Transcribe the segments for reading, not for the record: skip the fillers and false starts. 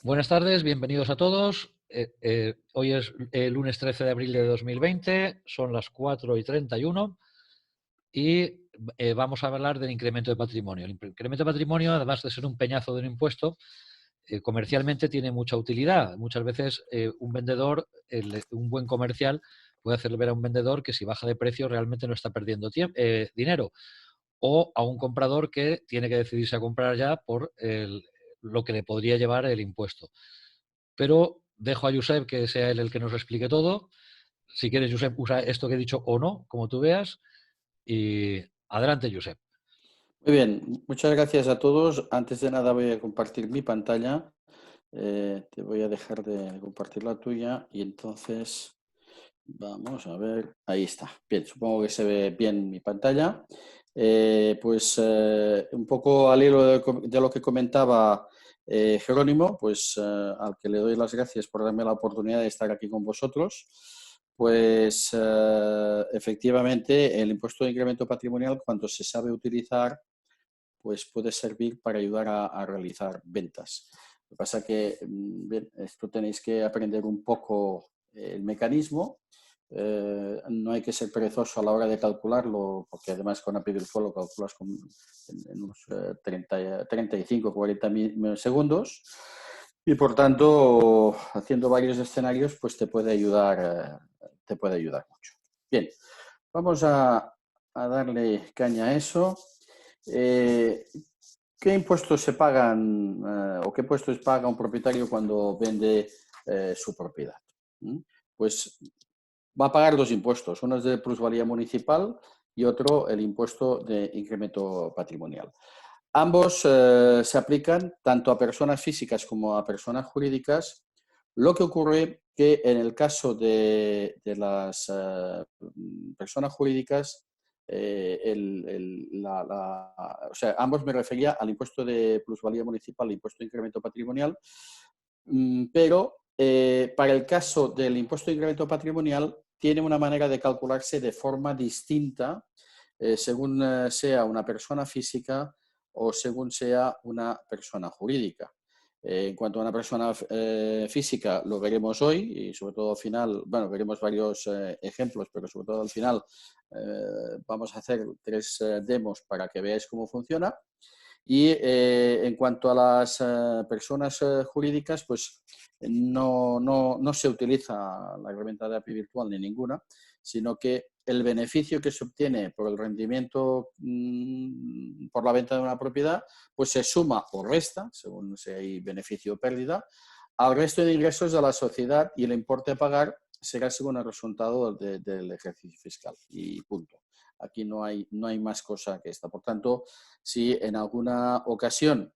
Buenas tardes, bienvenidos a todos. Hoy es el lunes 13 de abril de 2020, son las 4:31 y vamos a hablar del incremento de patrimonio. El incremento de patrimonio, además de ser un peñazo de un impuesto, comercialmente tiene mucha utilidad. Muchas veces un vendedor, un buen comercial, puede hacerle ver a un vendedor que si baja de precio realmente no está perdiendo dinero. O a un comprador que tiene que decidirse a comprar ya por lo que le podría llevar el impuesto. Pero dejo a Josep que sea él el que nos explique todo. Si quieres, Josep, usa esto que he dicho o no, como tú veas. Y adelante, Josep. Muy bien, muchas gracias a todos. Antes de nada voy a compartir mi pantalla. Te voy a dejar de compartir la tuya y entonces vamos a ver. Ahí está. Bien, supongo que se ve bien mi pantalla. Un poco al hilo de lo que comentaba Jerónimo, al que le doy las gracias por darme la oportunidad de estar aquí con vosotros. Efectivamente, el impuesto de incremento patrimonial, cuando se sabe utilizar, pues puede servir para ayudar a realizar ventas. Lo que pasa es que bien, esto tenéis que aprender un poco el mecanismo. No hay que ser perezoso a la hora de calcularlo, porque además con API Virtual lo calculas en unos 35 o 40 segundos. Y por tanto, haciendo varios escenarios, pues te puede ayudar mucho. Bien, vamos a darle caña a eso. ¿Qué impuestos se pagan o qué impuestos paga un propietario cuando vende su propiedad? ¿Mm? Pues va a pagar dos impuestos, uno es de plusvalía municipal y otro el impuesto de incremento patrimonial. Ambos se aplican tanto a personas físicas como a personas jurídicas. Lo que ocurre que en el caso de las personas jurídicas, o sea, ambos me refería al impuesto de plusvalía municipal e impuesto de incremento patrimonial, pero para el caso del impuesto de incremento patrimonial tiene una manera de calcularse de forma distinta según sea una persona física o según sea una persona jurídica. En cuanto a una persona física, lo veremos hoy y sobre todo al final, bueno, veremos varios ejemplos, pero sobre todo al final vamos a hacer 3 demos para que veáis cómo funciona. Y en cuanto a las personas jurídicas, pues no se utiliza la herramienta de API virtual ni ninguna, sino que el beneficio que se obtiene por el rendimiento por la venta de una propiedad, pues se suma o resta, según si hay beneficio o pérdida, al resto de ingresos de la sociedad y el importe a pagar será según el resultado del ejercicio fiscal y punto. Aquí no hay más cosa que esta. Por tanto, si en alguna ocasión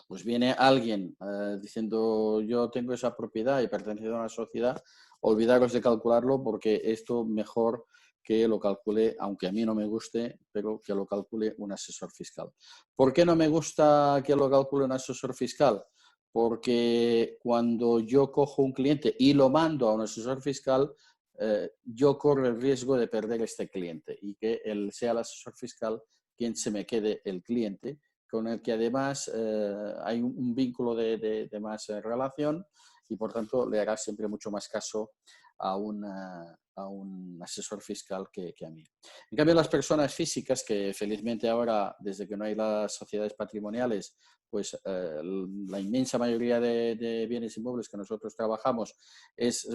pues viene alguien diciendo yo tengo esa propiedad y pertenece a una sociedad, olvidaros de calcularlo porque esto mejor que lo calcule, aunque a mí no me guste, pero que lo calcule un asesor fiscal. ¿Por qué no me gusta que lo calcule un asesor fiscal? Porque cuando yo cojo un cliente y lo mando a un asesor fiscal, yo corro el riesgo de perder este cliente y que él sea el asesor fiscal quien se me quede el cliente, con el que además hay un vínculo de más relación y por tanto le hará siempre mucho más caso a un asesor fiscal que a mí. En cambio, las personas físicas, que felizmente ahora, desde que no hay las sociedades patrimoniales, pues la inmensa mayoría de bienes inmuebles que nosotros trabajamos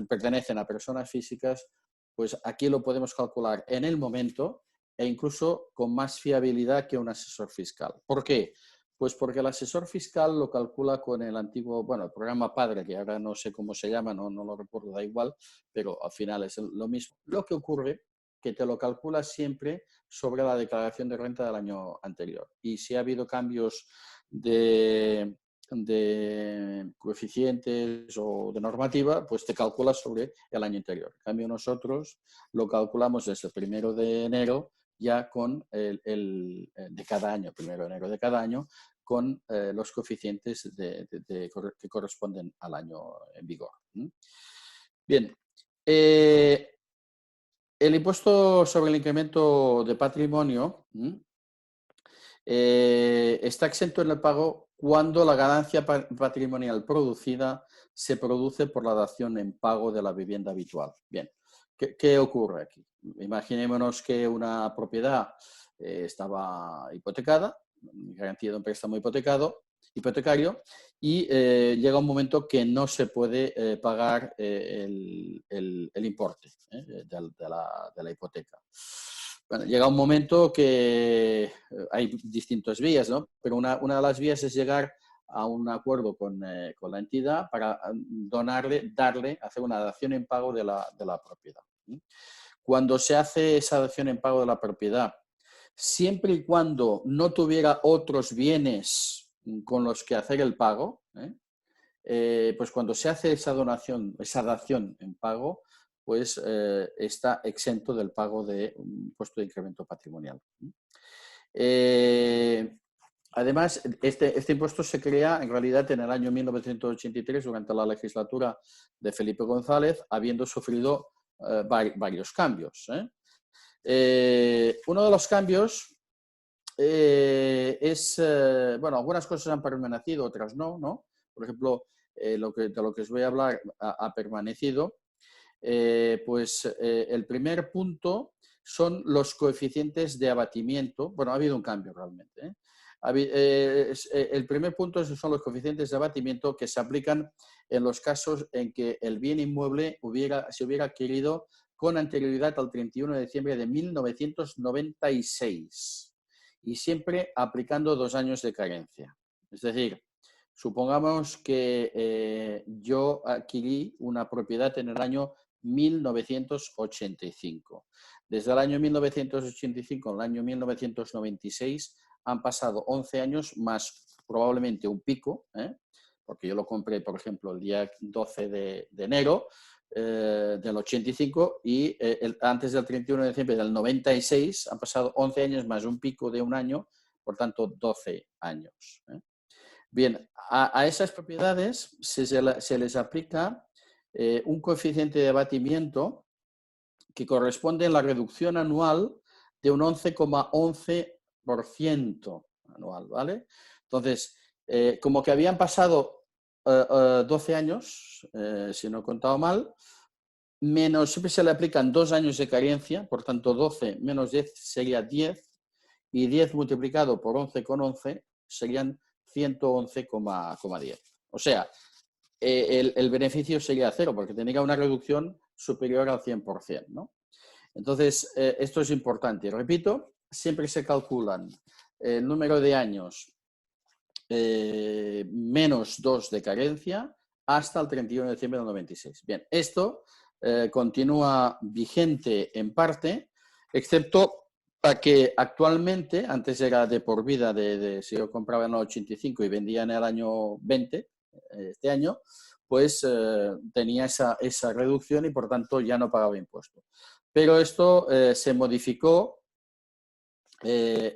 pertenecen a personas físicas, pues aquí lo podemos calcular en el momento e incluso con más fiabilidad que un asesor fiscal. ¿Por qué? Pues porque el asesor fiscal lo calcula con el antiguo, bueno, el programa padre, que ahora no sé cómo se llama, no lo recuerdo, da igual, pero al final es lo mismo. Lo que ocurre que te lo calcula siempre sobre la declaración de renta del año anterior. Y si ha habido cambios de coeficientes o de normativa, pues te calcula sobre el año anterior. En cambio, nosotros lo calculamos desde el 1 de enero ya con de cada año, 1 de enero de cada año, con los coeficientes que corresponden al año en vigor. Bien, el impuesto sobre el incremento de patrimonio está exento en el pago cuando la ganancia patrimonial producida se produce por la dación en pago de la vivienda habitual. Bien, ¿qué ocurre aquí? Imaginémonos que una propiedad estaba hipotecada, garantía de un préstamo hipotecario, y llega un momento que no se puede pagar el importe de la hipoteca. Bueno, llega un momento que hay distintas vías, ¿no? Pero una de las vías es llegar a un acuerdo con la entidad para hacer una dación en pago de la propiedad. Cuando se hace esa dación en pago de la propiedad, siempre y cuando no tuviera otros bienes con los que hacer el pago, pues cuando se hace esa dación en pago, pues está exento del pago de un impuesto de incremento patrimonial. Además, este impuesto se crea en realidad en el año 1983 durante la legislatura de Felipe González, habiendo sufrido varios cambios. Uno de los cambios bueno, algunas cosas han permanecido, otras no. Por ejemplo, de lo que os voy a hablar ha permanecido. Pues el primer punto son los coeficientes de abatimiento. Bueno, ha habido un cambio realmente. El primer punto son los coeficientes de abatimiento que se aplican en los casos en que el bien inmueble se hubiera adquirido con anterioridad al 31 de diciembre de 1996 y siempre aplicando 2 años de carencia. Es decir, supongamos que yo adquirí una propiedad en el año 1985. Desde el año 1985 al año 1996 han pasado 11 años más probablemente un pico, porque yo lo compré, por ejemplo, el día 12 de enero del 85 y antes del 31 de diciembre del 96 han pasado 11 años más un pico de un año, por tanto 12 años. Bien, a esas propiedades se les aplica un coeficiente de abatimiento que corresponde a la reducción anual de un 11,11% anual, ¿vale? Entonces, como que habían pasado 12 años, si no he contado mal, menos, siempre se le aplican 2 años de carencia, por tanto 12 menos 10 sería 10, y 10 multiplicado por 11,11 serían 111,10. O sea, el beneficio sería cero, porque tendría una reducción superior al 100%, ¿no? Entonces, esto es importante. Repito, siempre se calculan el número de años menos 2 de carencia hasta el 31 de diciembre del 96. Bien, esto continúa vigente en parte, excepto para que actualmente, antes era de por vida, si yo compraba en el 85 y vendía en el año 20, este año, pues tenía esa reducción y por tanto ya no pagaba impuesto. Pero esto se modificó.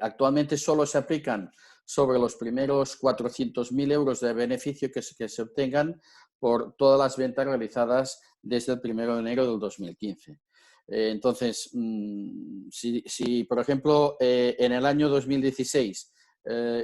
Actualmente solo se aplican sobre los primeros 400.000 euros de beneficio que se obtengan por todas las ventas realizadas desde el 1 de enero del 2015. Entonces, si por ejemplo en el año 2016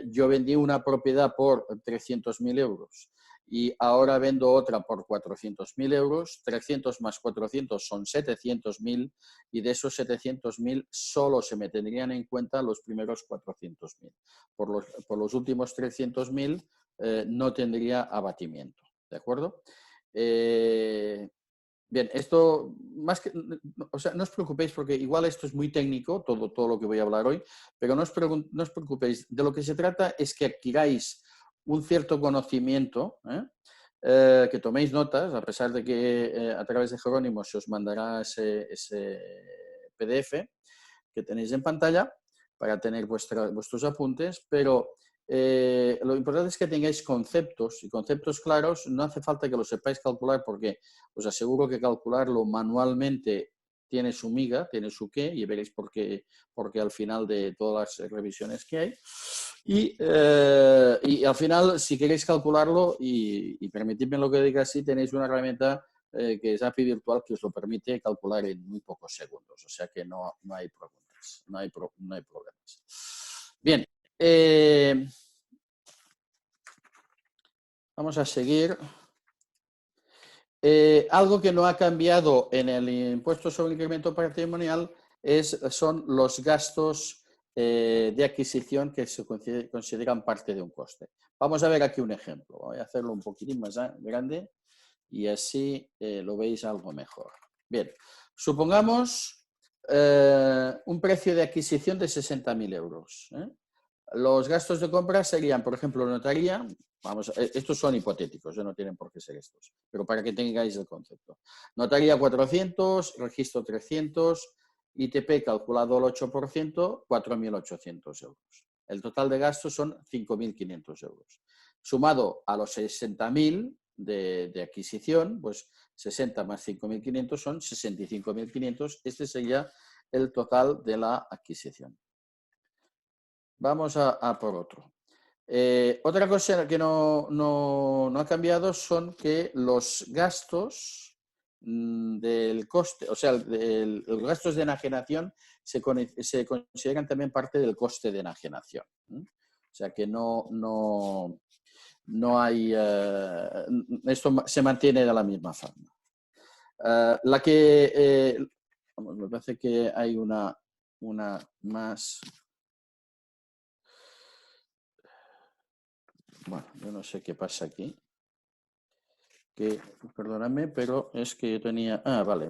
yo vendí una propiedad por 300.000 euros y ahora vendo otra por 400.000 euros, 300 más 400 son 700.000 y de esos 700.000 solo se me tendrían en cuenta los primeros 400.000. Por los últimos 300.000 no tendría abatimiento, ¿de acuerdo? Bien, esto, o sea, no os preocupéis porque igual esto es muy técnico, todo lo que voy a hablar hoy, pero no os preocupéis. De lo que se trata es que adquiráis un cierto conocimiento, que toméis notas, a pesar de que a través de Jerónimo se os mandará ese PDF que tenéis en pantalla para tener vuestros apuntes, pero lo importante es que tengáis conceptos y conceptos claros. No hace falta que lo sepáis calcular porque os aseguro que calcularlo manualmente tiene su miga, tiene su qué, y veréis por qué al final de todas las revisiones que hay. Y al final, si queréis calcularlo, y permitidme lo que diga así, tenéis una herramienta que es API Virtual que os lo permite calcular en muy pocos segundos. O sea que no hay preguntas, no hay problemas. Bien. Vamos a seguir. Algo que no ha cambiado en el impuesto sobre el incremento patrimonial son los gastos de adquisición que se consideran parte de un coste. Vamos a ver aquí un ejemplo. Voy a hacerlo un poquitín más grande y así lo veis algo mejor. Bien, supongamos un precio de adquisición de 60.000 euros. Los gastos de compra serían, por ejemplo, notaría. Estos son hipotéticos, no tienen por qué ser estos, pero para que tengáis el concepto. Notaría 400, registro 300, ITP calculado al 8%, 4.800 euros. El total de gastos son 5.500 euros. Sumado a los 60.000 de adquisición, pues 60 más 5.500 son 65.500. Este sería el total de la adquisición. Vamos a por otro. Otra cosa que no ha cambiado son que los gastos del coste, o sea, los gastos de enajenación se consideran también parte del coste de enajenación. O sea que no hay, esto se mantiene de la misma forma. Me parece que hay una más. Bueno, yo no sé qué pasa aquí. Perdóname, pero es que yo tenía... vale.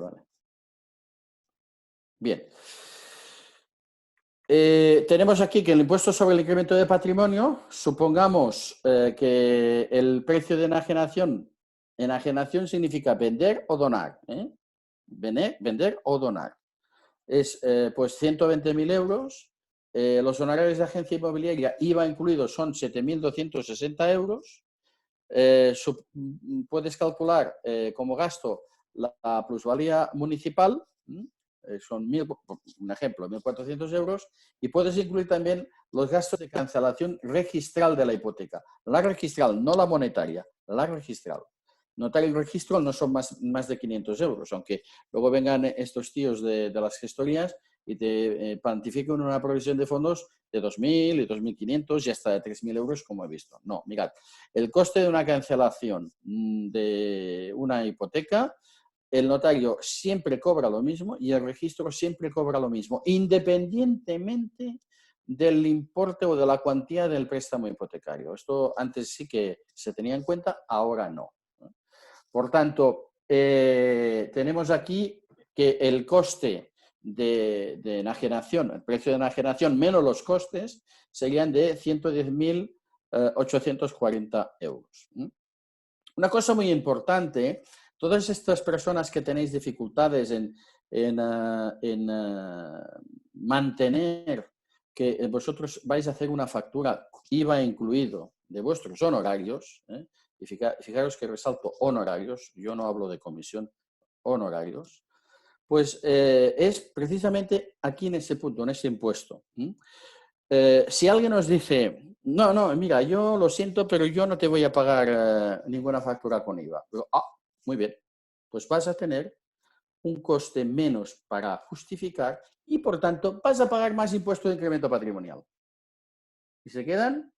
Bien. Tenemos aquí que el impuesto sobre el incremento de patrimonio, supongamos que el precio de enajenación significa vender o donar. Vender o donar. Es pues 120.000 euros. Los honorarios de agencia inmobiliaria, IVA incluido, son 7.260 euros. Puedes calcular como gasto la plusvalía municipal, son un ejemplo, 1.400 euros, y puedes incluir también los gastos de cancelación registral de la hipoteca. La registral, no la monetaria, la registral. Notario y registro no son más de 500 euros, aunque luego vengan estos tíos de las gestorías y te cuantifiquen una provisión de fondos de 2.000 y 2.500 y hasta de 3.000 euros, como he visto. No, mirad, el coste de una cancelación de una hipoteca, el notario siempre cobra lo mismo y el registro siempre cobra lo mismo, independientemente del importe o de la cuantía del préstamo hipotecario. Esto antes sí que se tenía en cuenta, ahora no. Por tanto, tenemos aquí que el coste de enajenación, el precio de enajenación menos los costes, serían de 110.840 euros. Una cosa muy importante, todas estas personas que tenéis dificultades en mantener que vosotros vais a hacer una factura IVA incluido de vuestros honorarios, y fijaros que resalto honorarios, yo no hablo de comisión, honorarios, pues es precisamente aquí en ese punto, en ese impuesto. Si alguien nos dice, no, mira, yo lo siento, pero yo no te voy a pagar ninguna factura con IVA. Pero, muy bien, pues vas a tener un coste menos para justificar y, por tanto, vas a pagar más impuesto de incremento patrimonial. Y se quedan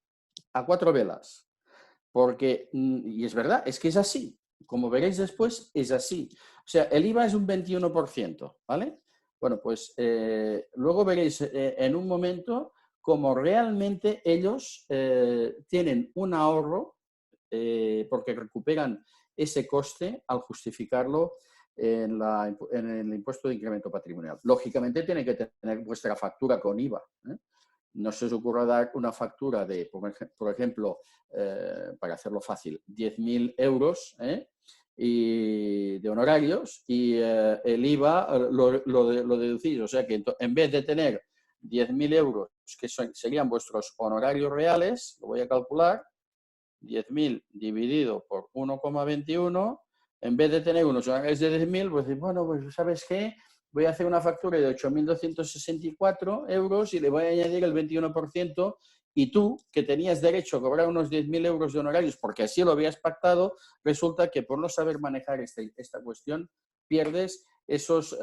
a 4 velas. Porque, y es verdad, es que es así. Como veréis después, es así. O sea, el IVA es un 21%, ¿vale? Bueno, pues luego veréis en un momento cómo realmente ellos tienen un ahorro porque recuperan ese coste al justificarlo en el impuesto de incremento patrimonial. Lógicamente tiene que tener vuestra factura con IVA. No se os ocurra dar una factura de, por ejemplo, para hacerlo fácil, 10.000 euros y de honorarios y el IVA lo deducís. O sea que en vez de tener 10.000 euros, que serían vuestros honorarios reales, lo voy a calcular, 10.000 dividido por 1,21, en vez de tener unos honorarios de 10.000, pues bueno, pues ¿sabes qué? Voy a hacer una factura de 8.264 euros y le voy a añadir el 21%, y tú, que tenías derecho a cobrar unos 10.000 euros de honorarios porque así lo habías pactado, resulta que por no saber manejar esta cuestión, pierdes esos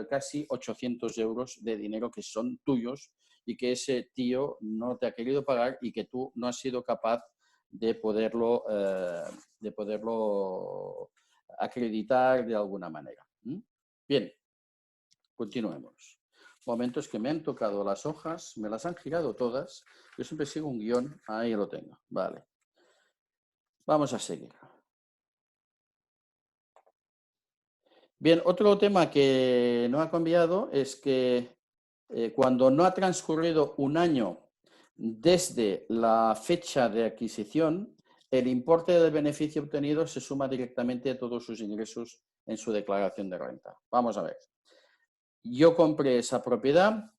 casi 800 euros de dinero que son tuyos y que ese tío no te ha querido pagar y que tú no has sido capaz de poderlo acreditar de alguna manera. Bien, continuemos. Momentos que me han tocado las hojas, me las han girado todas. Yo siempre sigo un guión, ahí lo tengo. Vale. Vamos a seguir. Bien, otro tema que no ha cambiado es que cuando no ha transcurrido un año desde la fecha de adquisición, el importe del beneficio obtenido se suma directamente a todos sus ingresos en su declaración de renta. Vamos a ver. Yo compré esa propiedad,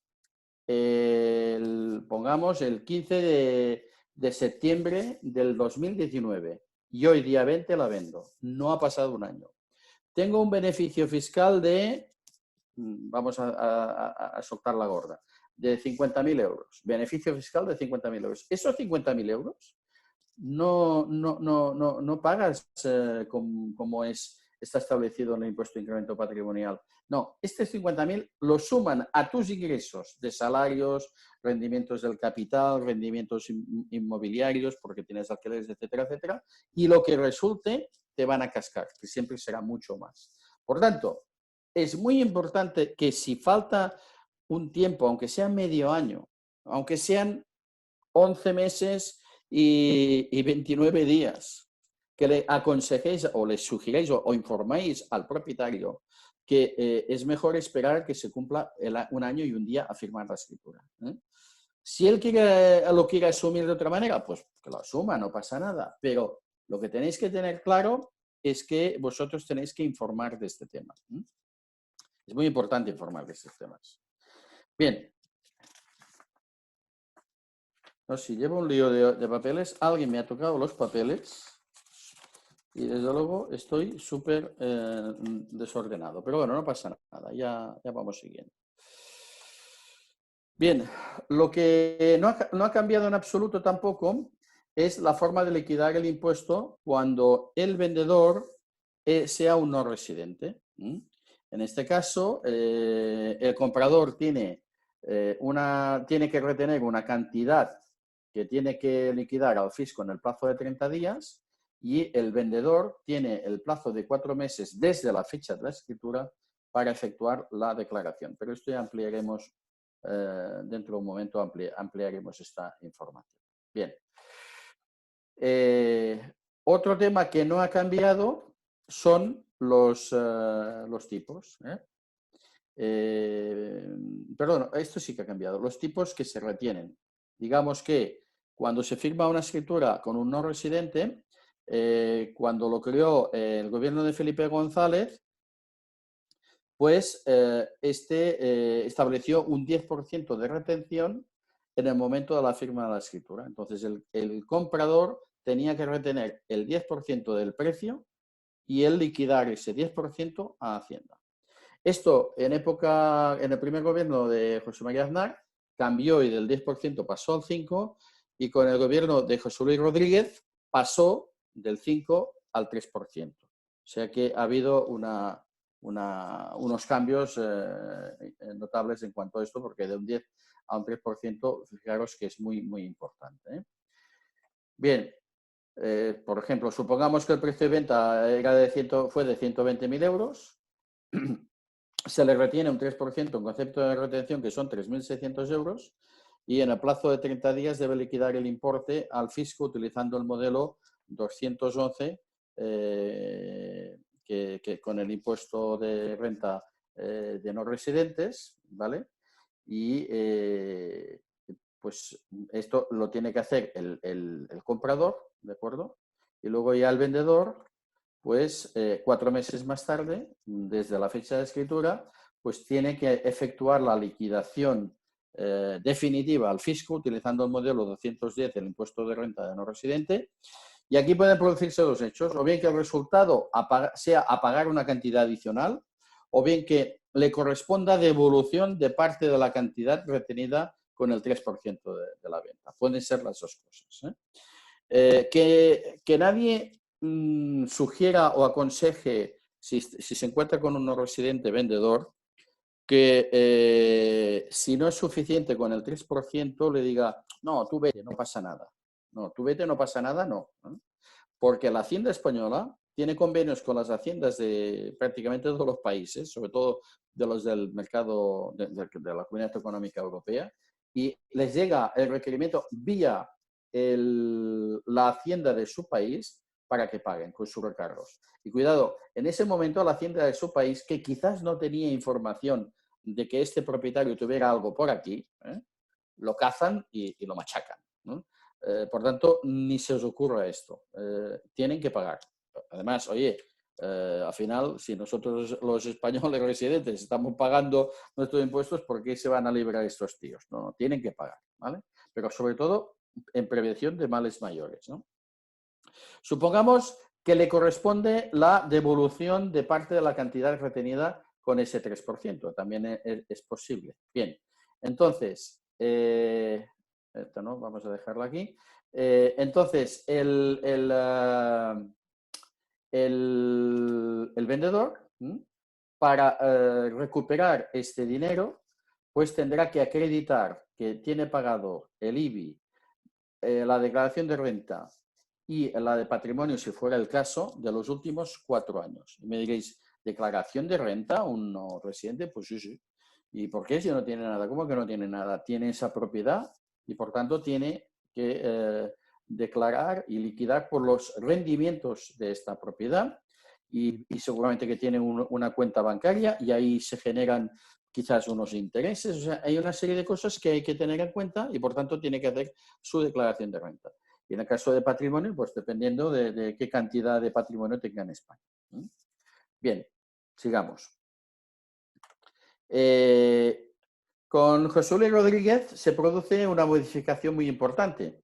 pongamos, el 15 de septiembre del 2019 y hoy día 20 la vendo. No ha pasado un año. Tengo un beneficio fiscal de, vamos a soltar la gorda, de 50.000 euros. Beneficio fiscal de 50.000 euros. Esos 50.000 euros no pagas como está establecido en el impuesto de incremento patrimonial. No, estos 50.000 lo suman a tus ingresos de salarios, rendimientos del capital, rendimientos inmobiliarios, porque tienes alquileres, etcétera, etcétera, y lo que resulte te van a cascar, que siempre será mucho más. Por tanto, es muy importante que si falta un tiempo, aunque sea medio año, aunque sean 11 meses y 29 días, que le aconsejéis o le sugiréis o informéis al propietario que es mejor esperar que se cumpla un año y un día a firmar la escritura. Si él lo quiere asumir de otra manera, pues que lo asuma, no pasa nada. Pero lo que tenéis que tener claro es que vosotros tenéis que informar de este tema. Es muy importante informar de estos temas. Bien. No, si llevo un lío de papeles, alguien me ha tocado los papeles y desde luego estoy súper desordenado. Pero bueno, no pasa nada, ya vamos siguiendo. Bien, lo que no ha cambiado en absoluto tampoco es la forma de liquidar el impuesto cuando el vendedor sea un no residente. En este caso, el comprador tiene que retener una cantidad que tiene que liquidar al fisco en el plazo de 30 días y el vendedor tiene el plazo de 4 meses desde la fecha de la escritura para efectuar la declaración. Pero esto ya ampliaremos, dentro de un momento ampliaremos esta información. Bien. Otro tema que no ha cambiado son los tipos. Perdón, esto sí que ha cambiado. Los tipos que se retienen. Digamos que cuando se firma una escritura con un no residente, cuando lo creó el gobierno de Felipe González, pues estableció un 10% de retención en el momento de la firma de la escritura. Entonces, el comprador tenía que retener el 10% del precio y él liquidar ese 10% a Hacienda. Esto en el primer gobierno de José María Aznar cambió y del 10% pasó al 5%, y con el gobierno de José Luis Rodríguez pasó del 5 al 3%. O sea que ha habido unos cambios notables en cuanto a esto, porque de un 10 a un 3%, fijaros que es muy, muy importante. Bien, por ejemplo, supongamos que el precio de venta fue de 120.000 euros. Se le retiene un 3% en concepto de retención, que son 3.600 euros, y en el plazo de 30 días debe liquidar el importe al fisco utilizando el modelo 211, que con el impuesto de renta de no residentes, ¿vale? Y pues esto lo tiene que hacer el comprador, ¿de acuerdo? Y luego ya el vendedor, pues 4 meses más tarde, desde la fecha de escritura, pues tiene que efectuar la liquidación definitiva al fisco utilizando el modelo 210 del impuesto de renta de no residente. Y aquí pueden producirse dos hechos, o bien que el resultado sea a pagar una cantidad adicional, o bien que le corresponda devolución de parte de la cantidad retenida con el 3% de la venta. Pueden ser las dos cosas. Que nadie sugiera o aconseje, si se encuentra con un no residente vendedor, que si no es suficiente con el 3%, le diga, no, tú vete, no pasa nada. No, tú vete, no pasa nada, no. Porque la Hacienda española tiene convenios con las haciendas de prácticamente todos los países, sobre todo de los del mercado de la Comunidad Económica Europea, y les llega el requerimiento vía la hacienda de su país para que paguen con sus recargos. Y cuidado, en ese momento la hacienda de su país, que quizás no tenía información de que este propietario tuviera algo por aquí, lo cazan y lo machacan, ¿no? Por tanto, ni se os ocurra esto. Tienen que pagar. Además, oye, al final, si nosotros los españoles residentes estamos pagando nuestros impuestos, ¿por qué se van a librar estos tíos? No, tienen que pagar, ¿vale? Pero sobre todo en prevención de males mayores, ¿no? Supongamos que le corresponde la devolución de parte de la cantidad retenida con ese 3%. También es posible. Bien, entonces, esto no, vamos a dejarlo aquí. Entonces, el vendedor, para recuperar este dinero, pues tendrá que acreditar que tiene pagado el IBI, la declaración de renta y la de patrimonio, si fuera el caso, de los últimos 4 años. Y me diréis, ¿declaración de renta un no residente? Pues sí, sí. ¿Y por qué si no tiene nada? ¿Cómo que no tiene nada? Tiene esa propiedad y por tanto tiene que declarar y liquidar por los rendimientos de esta propiedad y seguramente que tiene una cuenta bancaria y ahí se generan quizás unos intereses. O sea, hay una serie de cosas que hay que tener en cuenta y por tanto tiene que hacer su declaración de renta. Y en el caso de patrimonio, pues dependiendo de qué cantidad de patrimonio tenga en España. Bien, sigamos. Con José Luis Rodríguez se produce una modificación muy importante.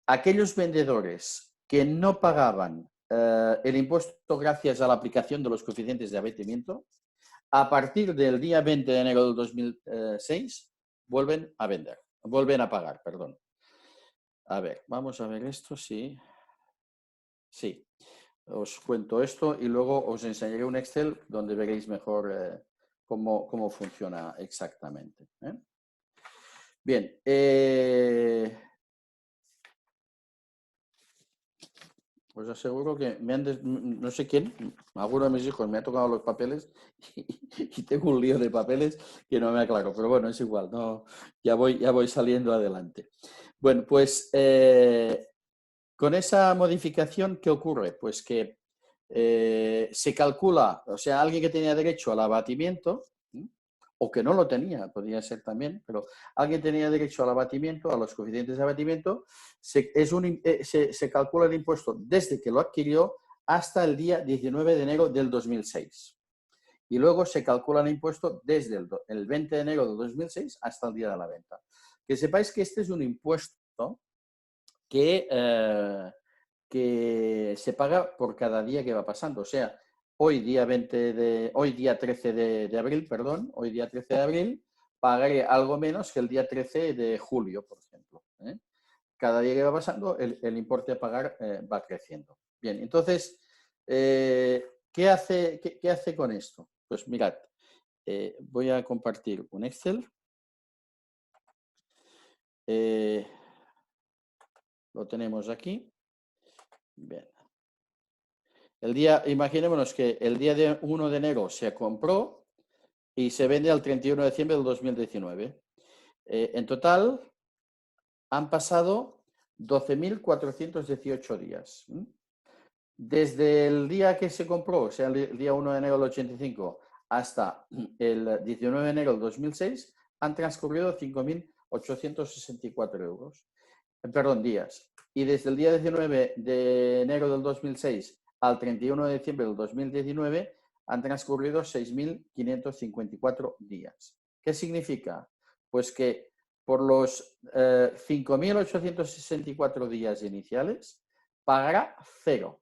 Aquellos vendedores que no pagaban el impuesto gracias a la aplicación de los coeficientes de abatimiento, a partir del día 20 de enero del 2006, vuelven a pagar, perdón. A ver, vamos a ver esto, sí. Sí, os cuento esto y luego os enseñaré un Excel donde veréis mejor cómo funciona exactamente. Bien, os aseguro que no sé quién, alguno de mis hijos me ha tocado los papeles y tengo un lío de papeles que no me aclaro, pero bueno, es igual, no, ya voy saliendo adelante. Bueno, pues con esa modificación, ¿qué ocurre? Pues que se calcula, o sea, alguien que tenía derecho al abatimiento, o que no lo tenía, podría ser también, pero alguien tenía derecho al abatimiento, a los coeficientes de abatimiento, se calcula el impuesto desde que lo adquirió hasta el día 19 de enero del 2006. Y luego se calcula el impuesto desde el 20 de enero del 2006 hasta el día de la venta. Que sepáis que este es un impuesto que se paga por cada día que va pasando. O sea, hoy día 13 de abril, perdón, hoy día 13 de abril, pagaré algo menos que el día 13 de julio, por ejemplo. Cada día que va pasando, el importe a pagar va creciendo. Bien, entonces, ¿qué hace con esto? Pues mirad, voy a compartir un Excel. Lo tenemos aquí. Bien. Imaginémonos que el día 1 de enero se compró y se vende al 31 de diciembre del 2019. En total han pasado 12.418 días. Desde el día que se compró, o sea, el día 1 de enero del 85, hasta el 19 de enero del 2006, han transcurrido 5.864 euros. Perdón, días. Y desde el día 19 de enero del 2006 al 31 de diciembre del 2019 han transcurrido 6.554 días. ¿Qué significa? Pues que por los 5.864 días iniciales pagará 0,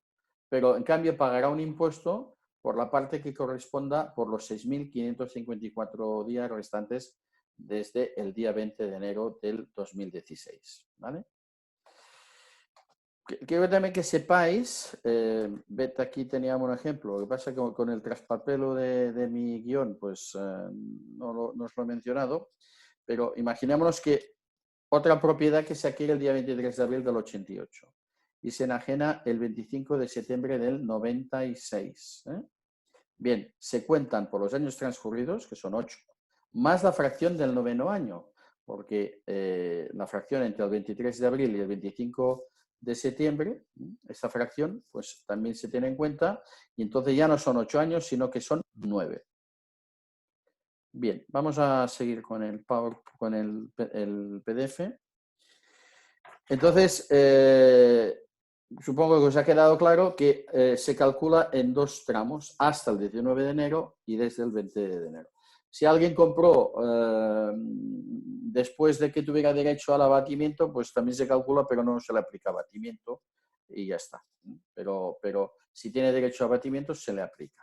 pero en cambio pagará un impuesto por la parte que corresponda por los 6.554 días restantes desde el día 20 de enero del 2016. ¿Vale? Quiero también que sepáis, aquí teníamos un ejemplo, lo que pasa es que con el traspapelo de mi guión, pues no os lo he mencionado, pero imaginémonos que otra propiedad que se adquiere el día 23 de abril del 88 y se enajena el 25 de septiembre del 96. Bien, se cuentan por los años transcurridos, que son 8, más la fracción del 9º año, porque la fracción entre el 23 de abril y el 25 de septiembre, esta fracción, pues también se tiene en cuenta, y entonces ya no son 8 años, sino que son 9. Bien, vamos a seguir con el PDF. Entonces, supongo que os ha quedado claro que se calcula en 2 tramos, hasta el 19 de enero y desde el 20 de enero. Si alguien compró después de que tuviera derecho al abatimiento, pues también se calcula, pero no se le aplica abatimiento y ya está. Pero si tiene derecho a abatimiento, se le aplica.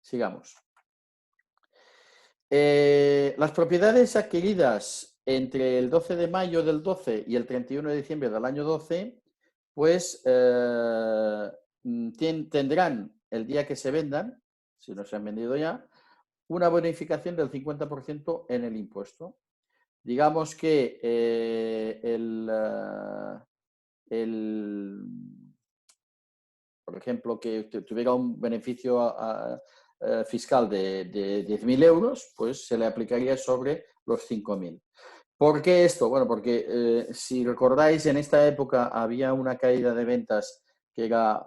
Sigamos. Las propiedades adquiridas entre el 12 de mayo del 12 y el 31 de diciembre del año 12, pues tendrán, el día que se vendan, si no se han vendido ya, una bonificación del 50% en el impuesto. Digamos que por ejemplo, que tuviera un beneficio fiscal de 10.000 euros, pues se le aplicaría sobre los 5.000. ¿Por qué esto? Bueno, porque si recordáis, en esta época había una caída de ventas que era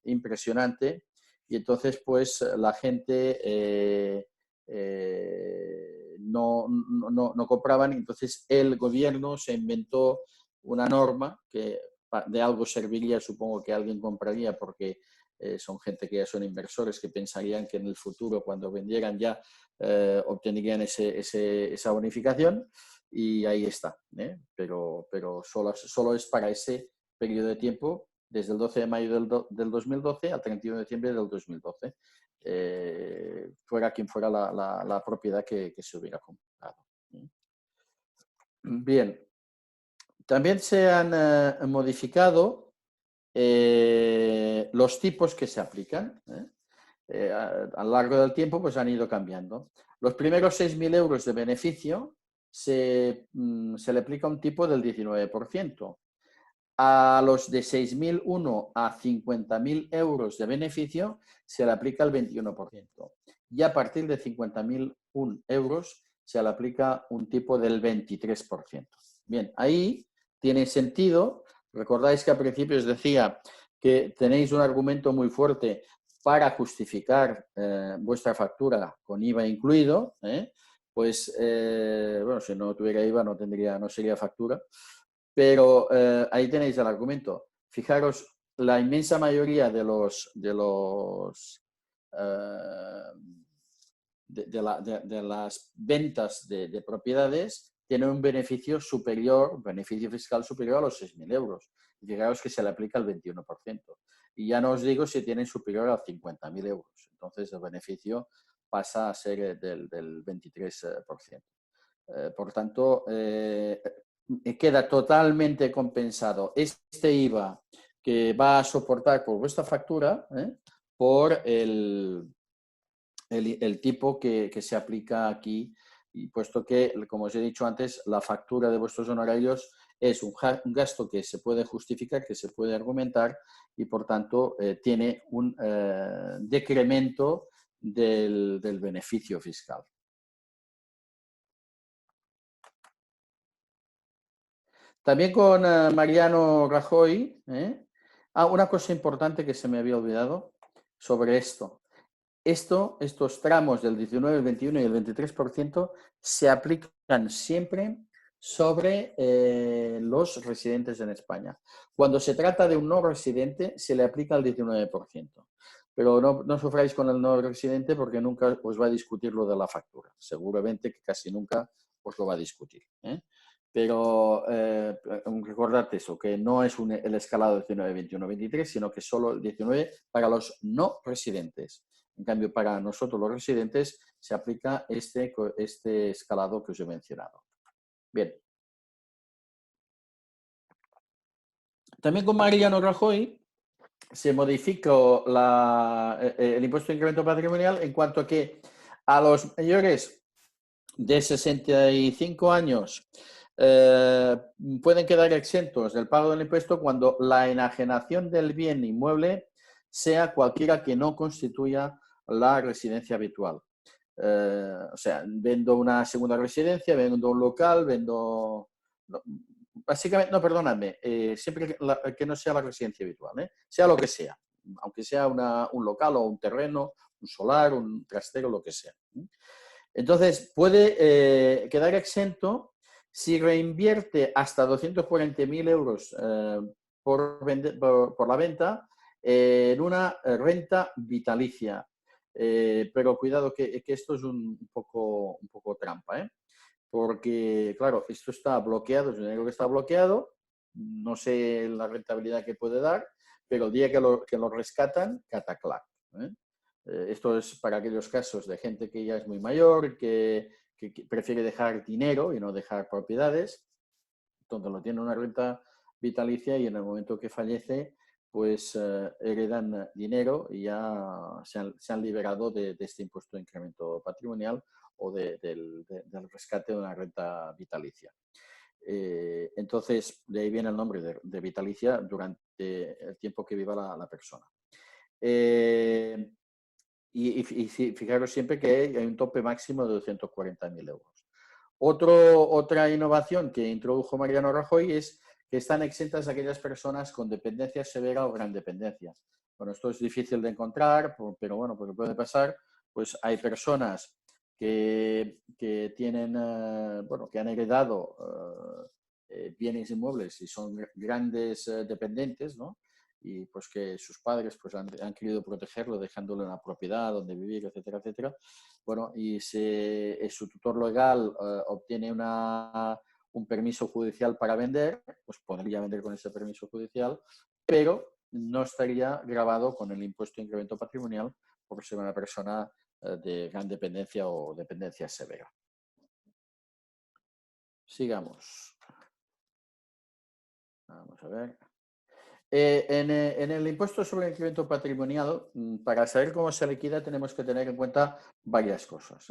impresionante y entonces pues la gente no compraban, entonces el gobierno se inventó una norma que de algo serviría, supongo que alguien compraría porque son gente que ya son inversores que pensarían que en el futuro cuando vendieran ya obtendrían esa bonificación y ahí está, pero solo es para ese periodo de tiempo desde el 12 de mayo del 2012 al 31 de diciembre del 2012, fuera quien fuera la propiedad que se hubiera comprado. Bien, también se han modificado los tipos que se aplican. A lo largo del tiempo pues han ido cambiando. Los primeros 6.000 euros de beneficio se le aplica un tipo del 19%. A los de 6.001 a 50.000 euros de beneficio se le aplica el 21%. Y a partir de 50.001 euros se le aplica un tipo del 23%. Bien, ahí tiene sentido. Recordáis que al principio os decía que tenéis un argumento muy fuerte para justificar vuestra factura con IVA incluido. Pues, bueno, si no tuviera IVA no sería factura. Pero ahí tenéis el argumento. Fijaros, la inmensa mayoría de las ventas de propiedades tienen un beneficio fiscal superior a los 6.000 euros. Y fijaros que se le aplica el 21%. Y ya no os digo si tienen superior a 50.000 euros. Entonces el beneficio pasa a ser del 23%. Por tanto, queda totalmente compensado este IVA que va a soportar por vuestra factura por el tipo que se aplica aquí, y puesto que, como os he dicho antes, la factura de vuestros honorarios es un gasto que se puede justificar, que se puede argumentar y, por tanto, tiene un decremento del beneficio fiscal. También con Mariano Rajoy. Una cosa importante que se me había olvidado sobre esto. Estos tramos del 19, el 21 y el 23% se aplican siempre sobre los residentes en España. Cuando se trata de un no residente, se le aplica el 19%. Pero no sufráis con el no residente porque nunca os va a discutir lo de la factura. Seguramente que casi nunca os lo va a discutir. Pero recordad eso, que no es el escalado 19, 21, 23, sino que solo el 19 para los no residentes. En cambio, para nosotros los residentes se aplica este escalado que os he mencionado. Bien. También con Mariano Rajoy se modificó el impuesto de incremento patrimonial en cuanto a que a los mayores de 65 años pueden quedar exentos del pago del impuesto cuando la enajenación del bien inmueble sea cualquiera que no constituya la residencia habitual. O sea, vendo una segunda residencia, vendo un local, vendo... No, básicamente, no, perdóname, siempre que no sea la residencia habitual, sea lo que sea, aunque sea un local o un terreno, un solar, un trastero, lo que sea. Entonces, puede quedar exento si reinvierte hasta 240.000 euros por la venta en una renta vitalicia. Pero cuidado que esto es un poco trampa, porque, claro, esto está bloqueado, es un dinero que está bloqueado, no sé la rentabilidad que puede dar, pero el día que lo rescatan, cataclac. Esto es para aquellos casos de gente que ya es muy mayor, que prefiere dejar dinero y no dejar propiedades, donde lo tiene una renta vitalicia y en el momento que fallece, pues heredan dinero y ya se han liberado de este impuesto de incremento patrimonial o del rescate de una renta vitalicia. Entonces, de ahí viene el nombre de vitalicia durante el tiempo que viva la persona. Y fijaros siempre que hay un tope máximo de 240.000 euros. Otra innovación que introdujo Mariano Rajoy es que están exentas aquellas personas con dependencia severa o gran dependencia. Bueno, esto es difícil de encontrar, pero bueno, porque puede pasar, pues hay personas que tienen, bueno, que han heredado bienes inmuebles y son grandes dependientes, ¿no? Y pues que sus padres pues han querido protegerlo dejándole una propiedad donde vivir, etcétera, etcétera. Bueno, y su tutor legal obtiene un permiso judicial para vender, pues podría vender con ese permiso judicial, pero no estaría grabado con el impuesto de incremento patrimonial por ser una persona de gran dependencia o dependencia severa. Sigamos. Vamos a ver. En el impuesto sobre el incremento patrimonial, para saber cómo se liquida, tenemos que tener en cuenta varias cosas.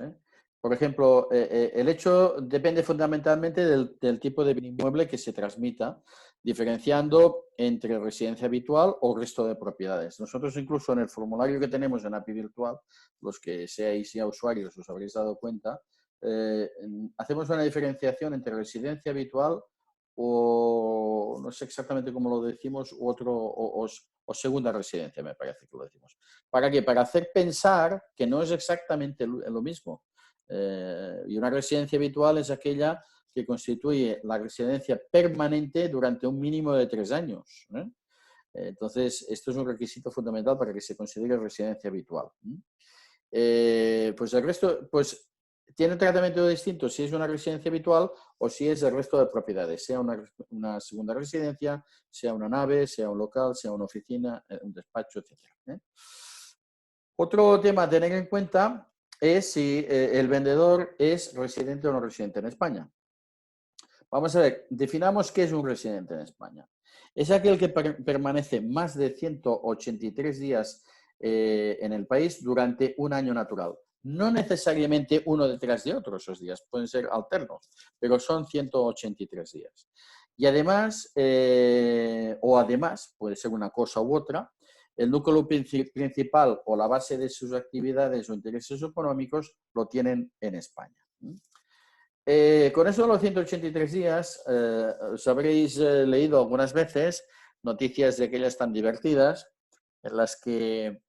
Por ejemplo, el hecho depende fundamentalmente del tipo de bien inmueble que se transmita, diferenciando entre residencia habitual o resto de propiedades. Nosotros incluso en el formulario que tenemos en API Virtual, los que seáis ya usuarios os habréis dado cuenta, hacemos una diferenciación entre residencia habitual o no sé exactamente cómo lo decimos, o segunda residencia, me parece que lo decimos. ¿Para qué? Para hacer pensar que no es exactamente lo mismo. Y una residencia habitual es aquella que constituye la residencia permanente durante un mínimo de 3 años. Entonces, esto es un requisito fundamental para que se considere residencia habitual. Pues el resto, pues tiene un tratamiento distinto si es una residencia habitual o si es el resto de propiedades, sea una segunda residencia, sea una nave, sea un local, sea una oficina, un despacho, etc. Otro tema a tener en cuenta es si el vendedor es residente o no residente en España. Vamos a ver, definamos qué es un residente en España. Es aquel que permanece más de 183 días en el país durante un año natural. No necesariamente uno detrás de otro esos días, pueden ser alternos, pero son 183 días. Y además, puede ser una cosa u otra, el núcleo principal o la base de sus actividades o intereses económicos lo tienen en España. Con eso de los 183 días, os habréis leído algunas veces noticias de aquellas tan divertidas en las que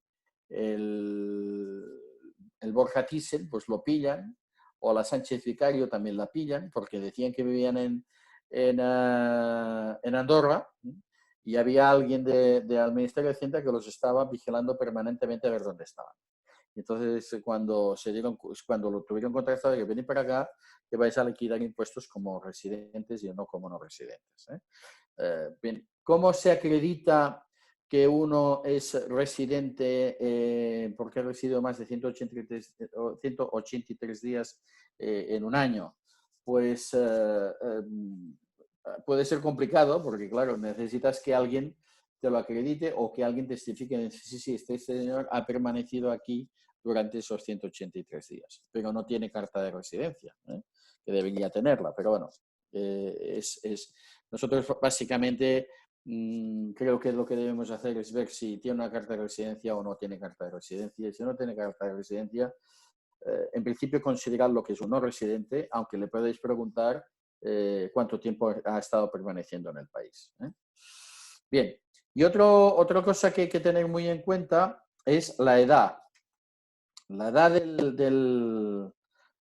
el Borja Thyssen pues lo pillan, o la Sánchez Vicario también la pillan, porque decían que vivían en Andorra y había alguien del Ministerio de Hacienda que los estaba vigilando permanentemente a ver dónde estaban. Y entonces, cuando lo tuvieron contrastado, que venir para acá, que vais a liquidar impuestos como residentes y no como no residentes. Bien, ¿cómo se acredita que uno es residente porque ha residido más de 183 días en un año? Pues puede ser complicado porque, claro, necesitas que alguien te lo acredite o que alguien testifique, sí, este señor ha permanecido aquí durante esos 183 días, pero no tiene carta de residencia, que debería tenerla, pero bueno, Nosotros básicamente creo que lo que debemos hacer es ver si tiene una carta de residencia o no tiene carta de residencia. Y si no tiene carta de residencia, en principio considerarlo que es un no residente, aunque le podéis preguntar cuánto tiempo ha estado permaneciendo en el país. Bien, y otra cosa que hay que tener muy en cuenta es la edad. La edad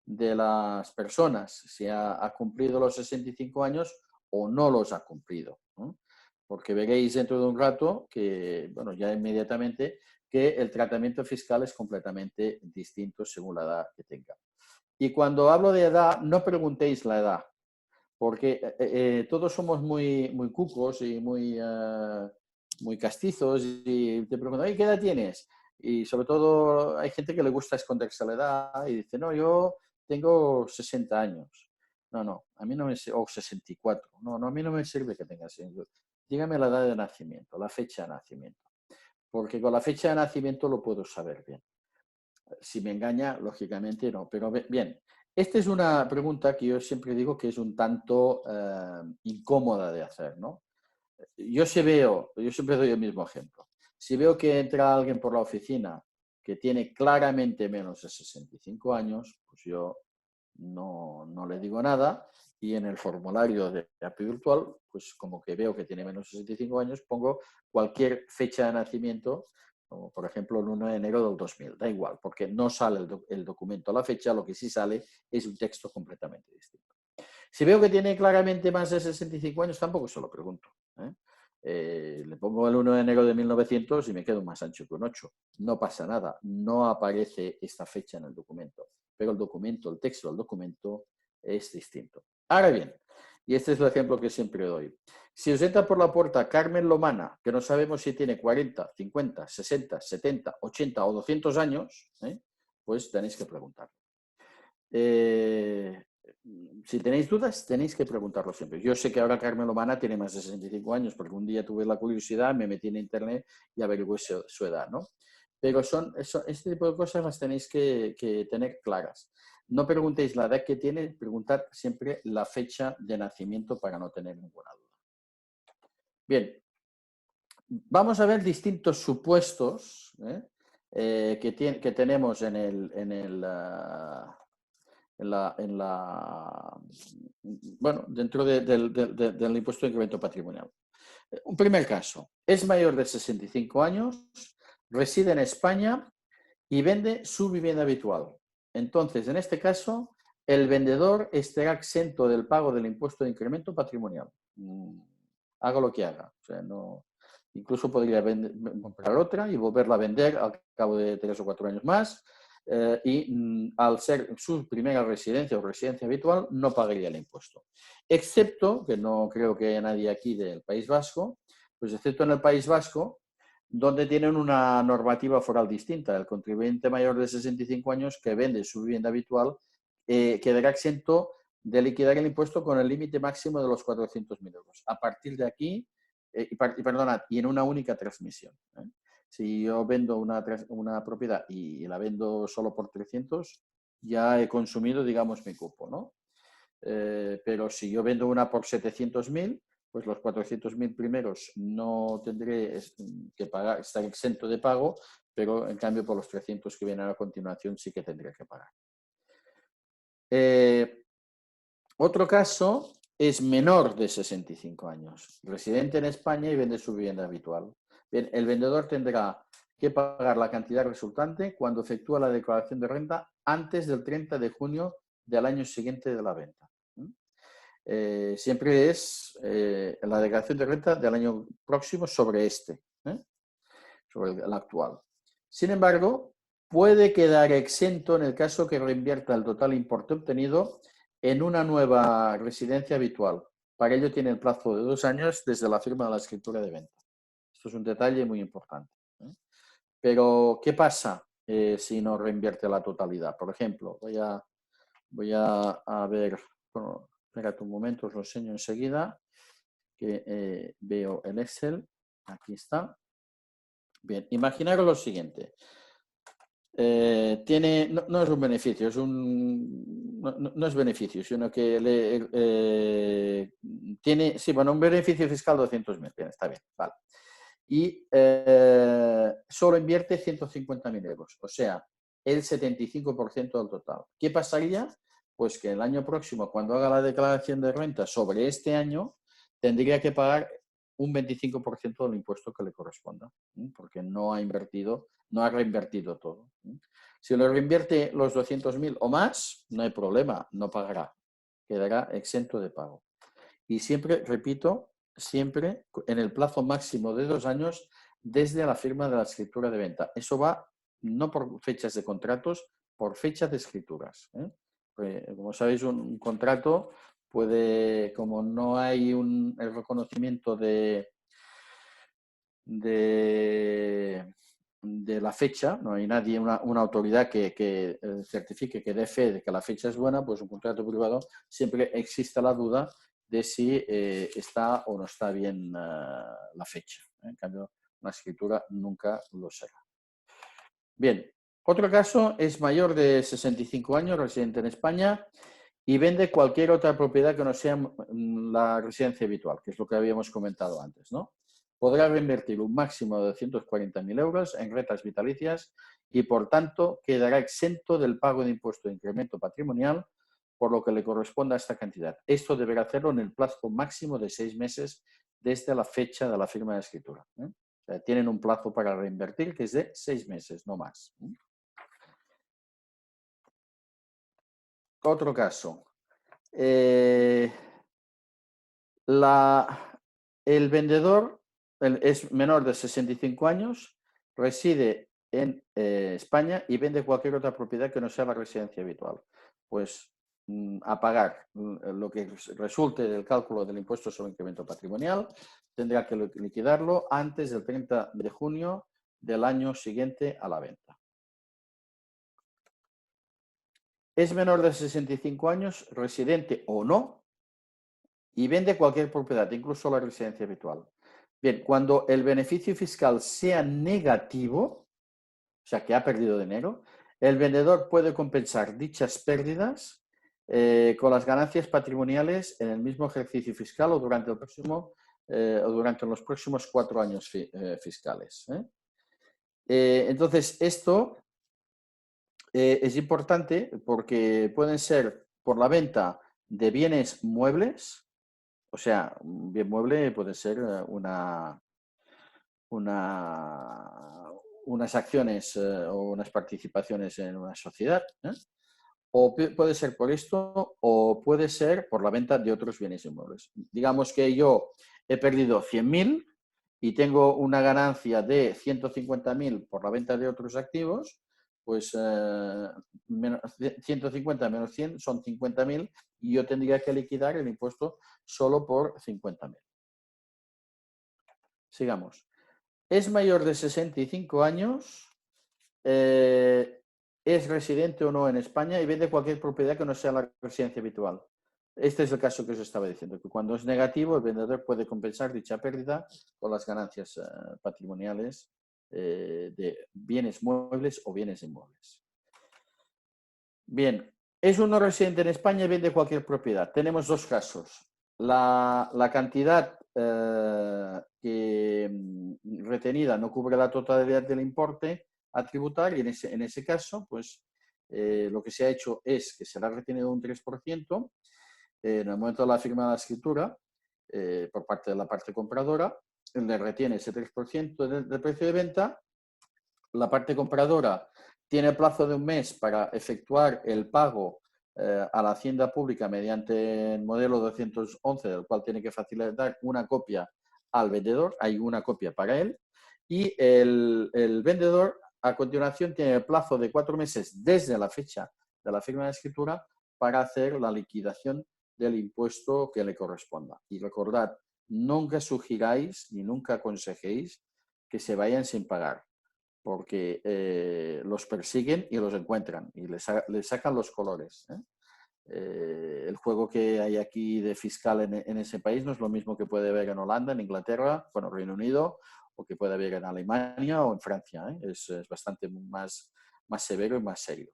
de las personas, si ha cumplido los 65 años o no los ha cumplido, ¿no? Porque veréis dentro de un rato que, bueno, ya inmediatamente, que el tratamiento fiscal es completamente distinto según la edad que tenga. Y cuando hablo de edad, no preguntéis la edad, porque todos somos muy cucos y muy castizos y te preguntan, ¿qué edad tienes? Y sobre todo hay gente que le gusta esconderse la edad y dice, no, yo tengo 60 años. No, a mí no me sirve, o 64. No, a mí no me sirve que tengas 60. Dígame la edad de nacimiento, la fecha de nacimiento. Porque con la fecha de nacimiento lo puedo saber bien. Si me engaña, lógicamente no. Pero bien, esta es una pregunta que yo siempre digo que es un tanto incómoda de hacer, ¿no? Yo siempre doy el mismo ejemplo. Si veo que entra alguien por la oficina que tiene claramente menos de 65 años, pues yo no le digo nada y en el formulario de API virtual, pues como que veo que tiene menos de 65 años, pongo cualquier fecha de nacimiento, como por ejemplo el 1 de enero del 2000, da igual, porque no sale el documento a la fecha, lo que sí sale es un texto completamente distinto. Si veo que tiene claramente más de 65 años, tampoco se lo pregunto. Le pongo el 1 de enero de 1900 y me quedo más ancho que un 8. No pasa nada, no aparece esta fecha en el documento, pero el texto del documento es distinto. Ahora bien, y este es el ejemplo que siempre doy, si os entra por la puerta Carmen Lomana, que no sabemos si tiene 40, 50, 60, 70, 80 o 200 años, pues tenéis que preguntar. Si tenéis dudas, tenéis que preguntarlo siempre. Yo sé que ahora Carmen Lomana tiene más de 65 años, porque un día tuve la curiosidad, me metí en internet y averigué su edad, ¿no? Pero este tipo de cosas las tenéis que tener claras. No preguntéis la edad que tiene, preguntad siempre la fecha de nacimiento para no tener ninguna duda. Bien, vamos a ver distintos supuestos que tenemos dentro del impuesto de incremento patrimonial. Un primer caso, es mayor de 65 años, reside en España y vende su vivienda habitual. Entonces, en este caso, el vendedor estará exento del pago del impuesto de incremento patrimonial. Haga lo que haga. O sea, incluso podría comprar otra y volverla a vender al cabo de 3 o 4 años más. Al ser su primera residencia o residencia habitual, no pagaría el impuesto. Excepto, que no creo que haya nadie aquí del País Vasco, pues excepto en el País Vasco, donde tienen una normativa foral distinta. El contribuyente mayor de 65 años que vende su vivienda habitual quedará exento de liquidar el impuesto con el límite máximo de los 400.000 euros. A partir de aquí, y en una única transmisión. Si yo vendo una propiedad y la vendo solo por 300, ya he consumido, digamos, mi cupo, ¿no? Pero si yo vendo una por 700.000, pues los 400.000 primeros no tendré que pagar, estar exento de pago, pero en cambio por los 300 que vienen a continuación sí que tendré que pagar. Otro caso es menor de 65 años, residente en España y vende su vivienda habitual. Bien, el vendedor tendrá que pagar la cantidad resultante cuando efectúa la declaración de renta antes del 30 de junio del año siguiente de la venta. Siempre es la declaración de renta del año próximo sobre sobre el actual. Sin embargo, puede quedar exento en el caso que reinvierta el total importe obtenido en una nueva residencia habitual. Para ello tiene el plazo de 2 años desde la firma de la escritura de venta. Esto es un detalle muy importante. Pero, ¿qué pasa si no reinvierte la totalidad? Por ejemplo, voy a ver, bueno, espérate un momento, os lo enseño enseguida, que veo el Excel, aquí está. Bien, imaginaros lo siguiente. no es un beneficio, no es beneficio, sino que tiene, sí, bueno, un beneficio fiscal de 200.000, bien, está bien, vale. Y solo invierte 150.000 euros, o sea, el 75% del total. ¿Qué pasaría? Pues que el año próximo, cuando haga la declaración de renta sobre este año, tendría que pagar un 25% del impuesto que le corresponda, porque no ha invertido, no ha reinvertido todo. Si lo reinvierte los 200.000 o más, no hay problema, no pagará, quedará exento de pago. Y siempre, repito, siempre en el plazo máximo de 2 años desde la firma de la escritura de venta. Eso va no por fechas de contratos, por fecha de escrituras. Como sabéis, un contrato puede, como no hay el reconocimiento de la fecha, no hay nadie, una autoridad que certifique, que dé fe de que la fecha es buena, pues un contrato privado siempre existe la duda de si está o no está bien la fecha. En cambio, una escritura nunca lo será. Bien, otro caso es mayor de 65 años, residente en España, y vende cualquier otra propiedad que no sea la residencia habitual, que es lo que habíamos comentado antes, ¿no? Podrá reinvertir un máximo de 240.000 euros en rentas vitalicias y, por tanto, quedará exento del pago de impuesto de incremento patrimonial por lo que le corresponda a esta cantidad. Esto deberá hacerlo en el plazo máximo de 6 meses desde la fecha de la firma de escritura. O sea, tienen un plazo para reinvertir que es de 6 meses, no más. Otro caso. El vendedor es menor de 65 años, reside en España y vende cualquier otra propiedad que no sea la residencia habitual. Pues a pagar lo que resulte del cálculo del impuesto sobre incremento patrimonial, tendrá que liquidarlo antes del 30 de junio del año siguiente a la venta. Es menor de 65 años, residente o no, y vende cualquier propiedad, incluso la residencia habitual. Bien, cuando el beneficio fiscal sea negativo, o sea, que ha perdido dinero, el vendedor puede compensar dichas pérdidas con las ganancias patrimoniales en el mismo ejercicio fiscal o durante los próximos 4 años fiscales. Entonces, esto es importante porque pueden ser por la venta de bienes muebles. O sea, un bien mueble puede ser unas acciones o unas participaciones en una sociedad. O puede ser por esto o puede ser por la venta de otros bienes inmuebles. Digamos que yo he perdido 100.000 y tengo una ganancia de 150.000 por la venta de otros activos, pues 150 menos 100 son 50.000 y yo tendría que liquidar el impuesto solo por 50.000. Sigamos. Es mayor de 65 años, es residente o no en España y vende cualquier propiedad que no sea la residencia habitual. Este es el caso que os estaba diciendo, que cuando es negativo el vendedor puede compensar dicha pérdida con las ganancias patrimoniales de bienes muebles o bienes inmuebles. Bien, es uno residente en España y vende cualquier propiedad. Tenemos dos casos. La cantidad retenida no cubre la totalidad del importe a tributar y en ese caso, pues lo que se ha hecho es que se le ha retenido un 3% en el momento de la firma de la escritura por parte de la parte compradora, le retiene ese 3% del precio de venta, la parte compradora tiene plazo de un mes para efectuar el pago a la Hacienda Pública mediante el modelo 211, del cual tiene que facilitar una copia al vendedor, hay una copia para él, y el vendedor a continuación tiene el plazo de 4 meses desde la fecha de la firma de escritura para hacer la liquidación del impuesto que le corresponda. Y recordad, nunca sugiráis ni nunca aconsejéis que se vayan sin pagar, porque los persiguen y los encuentran y les sacan los colores. El juego que hay aquí de fiscal en ese país no es lo mismo que puede haber en Holanda, en Inglaterra, bueno, Reino Unido, o que puede haber en Alemania o en Francia. Es bastante más más severo y más serio.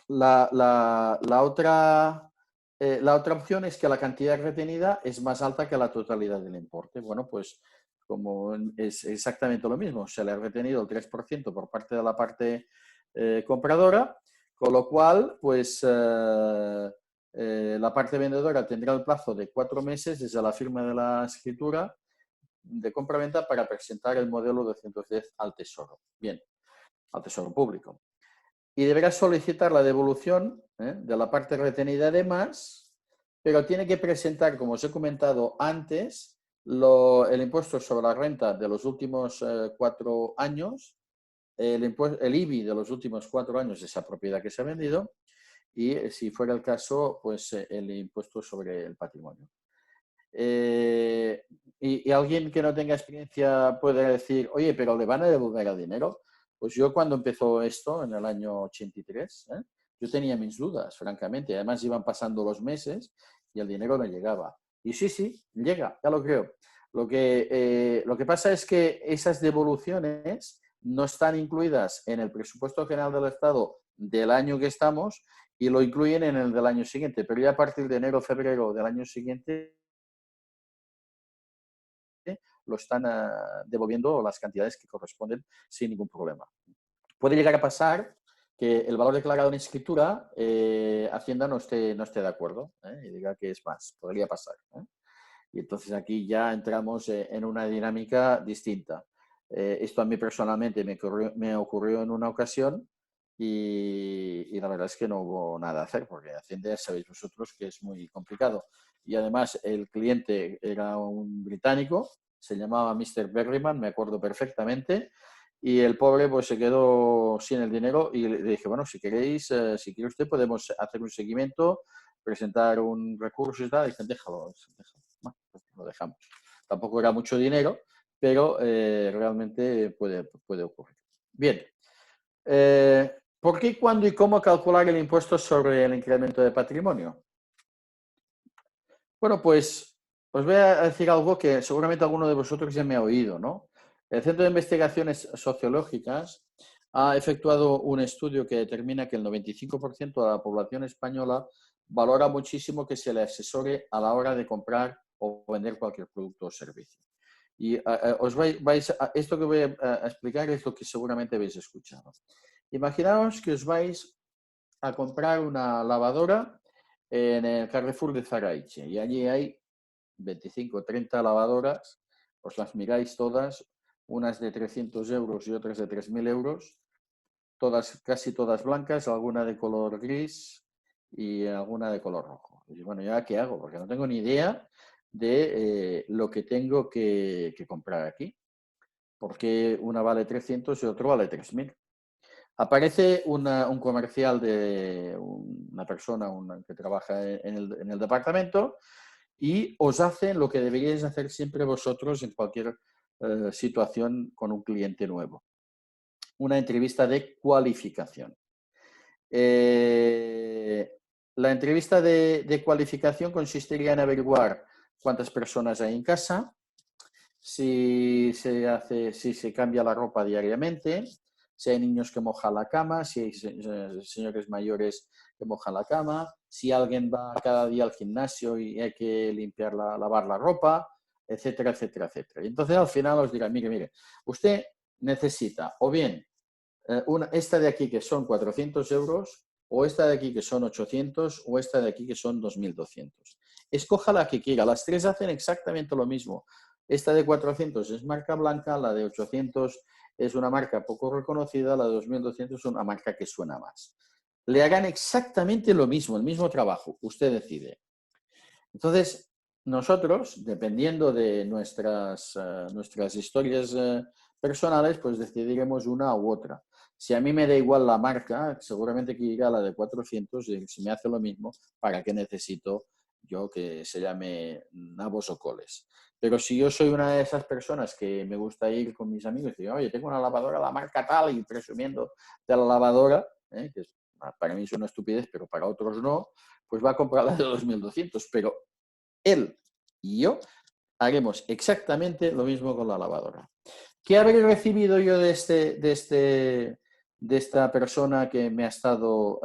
La otra opción es que la cantidad retenida es más alta que la totalidad del importe. Bueno, pues como es exactamente lo mismo, se le ha retenido el 3% por parte de la parte compradora, con lo cual, pues la parte vendedora tendrá el plazo de 4 meses desde la firma de la escritura de compraventa para presentar el modelo 210 al Tesoro. Bien, al Tesoro Público. Y deberá solicitar la devolución de la parte retenida de más, pero tiene que presentar, como os he comentado antes, el impuesto sobre la renta de los últimos 4 años, el IBI de los últimos 4 años de esa propiedad que se ha vendido y, si fuera el caso, pues el impuesto sobre el patrimonio. Y alguien que no tenga experiencia puede decir, oye, pero ¿le van a devolver el dinero? Pues yo cuando empezó esto, en el año 83, yo tenía mis dudas, francamente. Además iban pasando los meses y el dinero no llegaba. Y sí, llega, ya lo creo. Lo que pasa es que esas devoluciones no están incluidas en el presupuesto general del Estado del año que estamos y lo incluyen en el del año siguiente. Pero ya a partir de enero o febrero del año siguiente lo están devolviendo las cantidades que corresponden sin ningún problema. Puede llegar a pasar que el valor declarado en escritura, Hacienda no esté de acuerdo y diga que es más. Podría pasar. Y entonces aquí ya entramos en una dinámica distinta. Esto a mí personalmente me ocurrió en una ocasión y la verdad es que no hubo nada a hacer porque Hacienda, ya sabéis vosotros que es muy complicado. Y además el cliente era un británico, se llamaba Mr. Berryman, me acuerdo perfectamente, y el pobre pues se quedó sin el dinero y le dije, bueno, si queréis, si quiere usted podemos hacer un seguimiento, presentar un recurso y tal, y dicen, déjalo. Bueno, pues lo dejamos. Tampoco era mucho dinero, pero realmente puede ocurrir. Bien. ¿Por qué, cuándo y cómo calcular el impuesto sobre el incremento de patrimonio? Bueno, pues os voy a decir algo que seguramente alguno de vosotros ya me ha oído, ¿no? El Centro de Investigaciones Sociológicas ha efectuado un estudio que determina que el 95% de la población española valora muchísimo que se le asesore a la hora de comprar o vender cualquier producto o servicio. Y esto que voy a explicar es lo que seguramente habéis escuchado. Imaginaos que os vais a comprar una lavadora en el Carrefour de Zaraiche y allí hay 25 o 30 lavadoras, os las miráis todas, unas de 300 euros y otras de 3.000 euros, casi todas blancas, alguna de color gris y alguna de color rojo. Y bueno, ¿ya qué hago? Porque no tengo ni idea de lo que tengo que comprar aquí. Porque una vale 300 y otro vale 3.000. Aparece un comercial de una persona que trabaja en el departamento y os hacen lo que deberíais hacer siempre vosotros en cualquier situación con un cliente nuevo. Una entrevista de cualificación. La entrevista de cualificación consistiría en averiguar cuántas personas hay en casa, si se cambia la ropa diariamente, si hay niños que mojan la cama, si hay señores mayores que mojan la cama, si alguien va cada día al gimnasio y hay que lavar la ropa, etcétera, etcétera, etcétera. Y entonces al final os dirá, mire, usted necesita o bien esta de aquí que son 400 euros, o esta de aquí que son 800, o esta de aquí que son 2.200. Escoja la que quiera, las tres hacen exactamente lo mismo. Esta de 400 es marca blanca, la de 800 es una marca poco reconocida, la de 2.200 es una marca que suena más. Le harán exactamente lo mismo, el mismo trabajo, usted decide. Entonces, nosotros, dependiendo de nuestras historias personales, pues decidiremos una u otra. Si a mí me da igual la marca, seguramente que irá a la de 400 y si me hace lo mismo, ¿para qué necesito yo que se llame nabos o coles? Pero si yo soy una de esas personas que me gusta ir con mis amigos y digo, oye, tengo una lavadora, la marca tal, y presumiendo de la lavadora, que para mí es una estupidez, pero para otros no, pues va a comprar la de 2.200. Pero él y yo haremos exactamente lo mismo con la lavadora. ¿Qué habré recibido yo de esta persona que me ha estado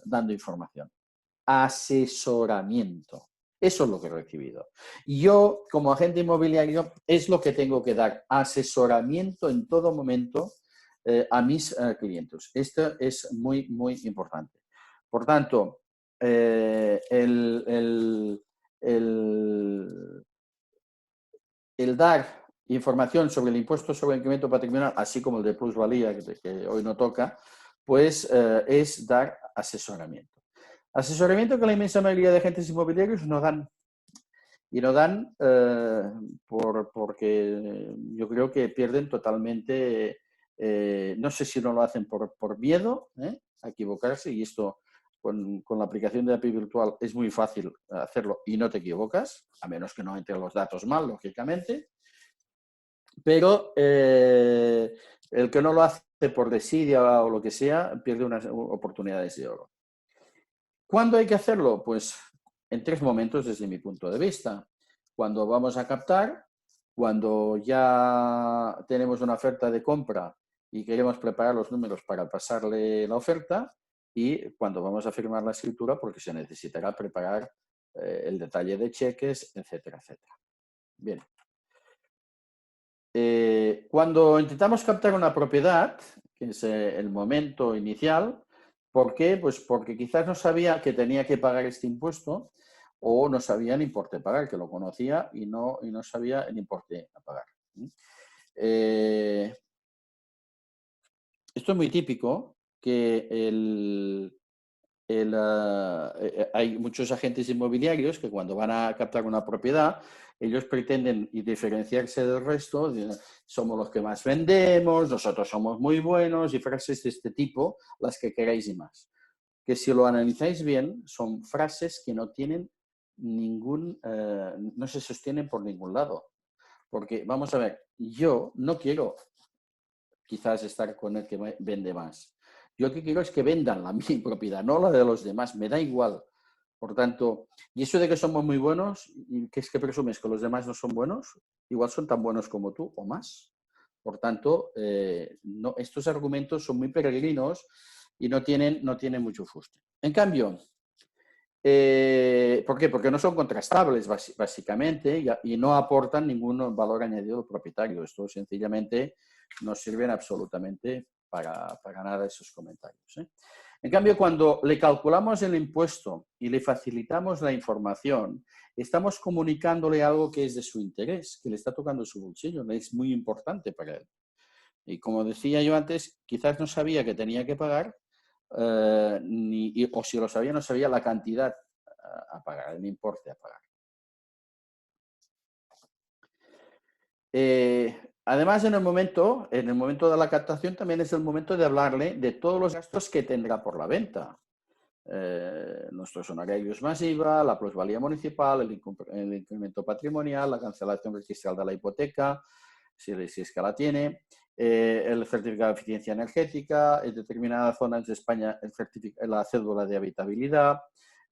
dando información? Asesoramiento. Eso es lo que he recibido. Yo, como agente inmobiliario, es lo que tengo que dar, asesoramiento en todo momento a mis clientes. Esto es muy, muy importante. Por tanto, el dar información sobre el impuesto sobre el incremento patrimonial, así como el de plusvalía, que hoy no toca, pues es dar asesoramiento. Asesoramiento que la inmensa mayoría de agentes inmobiliarios no dan. Y no dan porque yo creo que pierden totalmente, no sé si no lo hacen por miedo a equivocarse, y esto con la aplicación de API virtual es muy fácil hacerlo y no te equivocas, a menos que no entren los datos mal, lógicamente. Pero el que no lo hace por desidia o lo que sea, pierde unas oportunidades de oro. ¿Cuándo hay que hacerlo? Pues en 3 momentos desde mi punto de vista. Cuando vamos a captar, cuando ya tenemos una oferta de compra y queremos preparar los números para pasarle la oferta, y cuando vamos a firmar la escritura porque se necesitará preparar el detalle de cheques, etcétera, etcétera. Bien. Cuando intentamos captar una propiedad, que es el momento inicial, ¿por qué? Pues porque quizás no sabía que tenía que pagar este impuesto o no sabía el importe a pagar, que lo conocía y no sabía el importe a pagar. Esto es muy típico, que hay muchos agentes inmobiliarios que cuando van a captar una propiedad, ellos pretenden diferenciarse del resto, somos los que más vendemos, nosotros somos muy buenos, y frases de este tipo, las que queráis y más. Que si lo analizáis bien, son frases que no tienen no se sostienen por ningún lado. Porque, vamos a ver, yo no quiero quizás estar con el que vende más. Yo lo que quiero es que vendan mi propiedad, no la de los demás, me da igual. Por tanto, y eso de que somos muy buenos, ¿y qué es que presumes? ¿Que los demás no son buenos? Igual son tan buenos como tú o más. Por tanto, estos argumentos son muy peregrinos y no tienen mucho fuste. En cambio, ¿por qué? Porque no son contrastables, básicamente, y no aportan ningún valor añadido al propietario. Esto sencillamente no sirven absolutamente para nada esos comentarios. En cambio, cuando le calculamos el impuesto y le facilitamos la información, estamos comunicándole algo que es de su interés, que le está tocando su bolsillo, es muy importante para él. Y como decía yo antes, quizás no sabía que tenía que pagar, o si lo sabía, no sabía la cantidad a pagar, el importe a pagar. Además, en el momento de la captación, también es el momento de hablarle de todos los gastos que tendrá por la venta. Nuestros honorarios más IVA, la plusvalía municipal, el incremento patrimonial, la cancelación registral de la hipoteca, si es que la tiene, el certificado de eficiencia energética, en determinadas zonas de España la cédula de habitabilidad,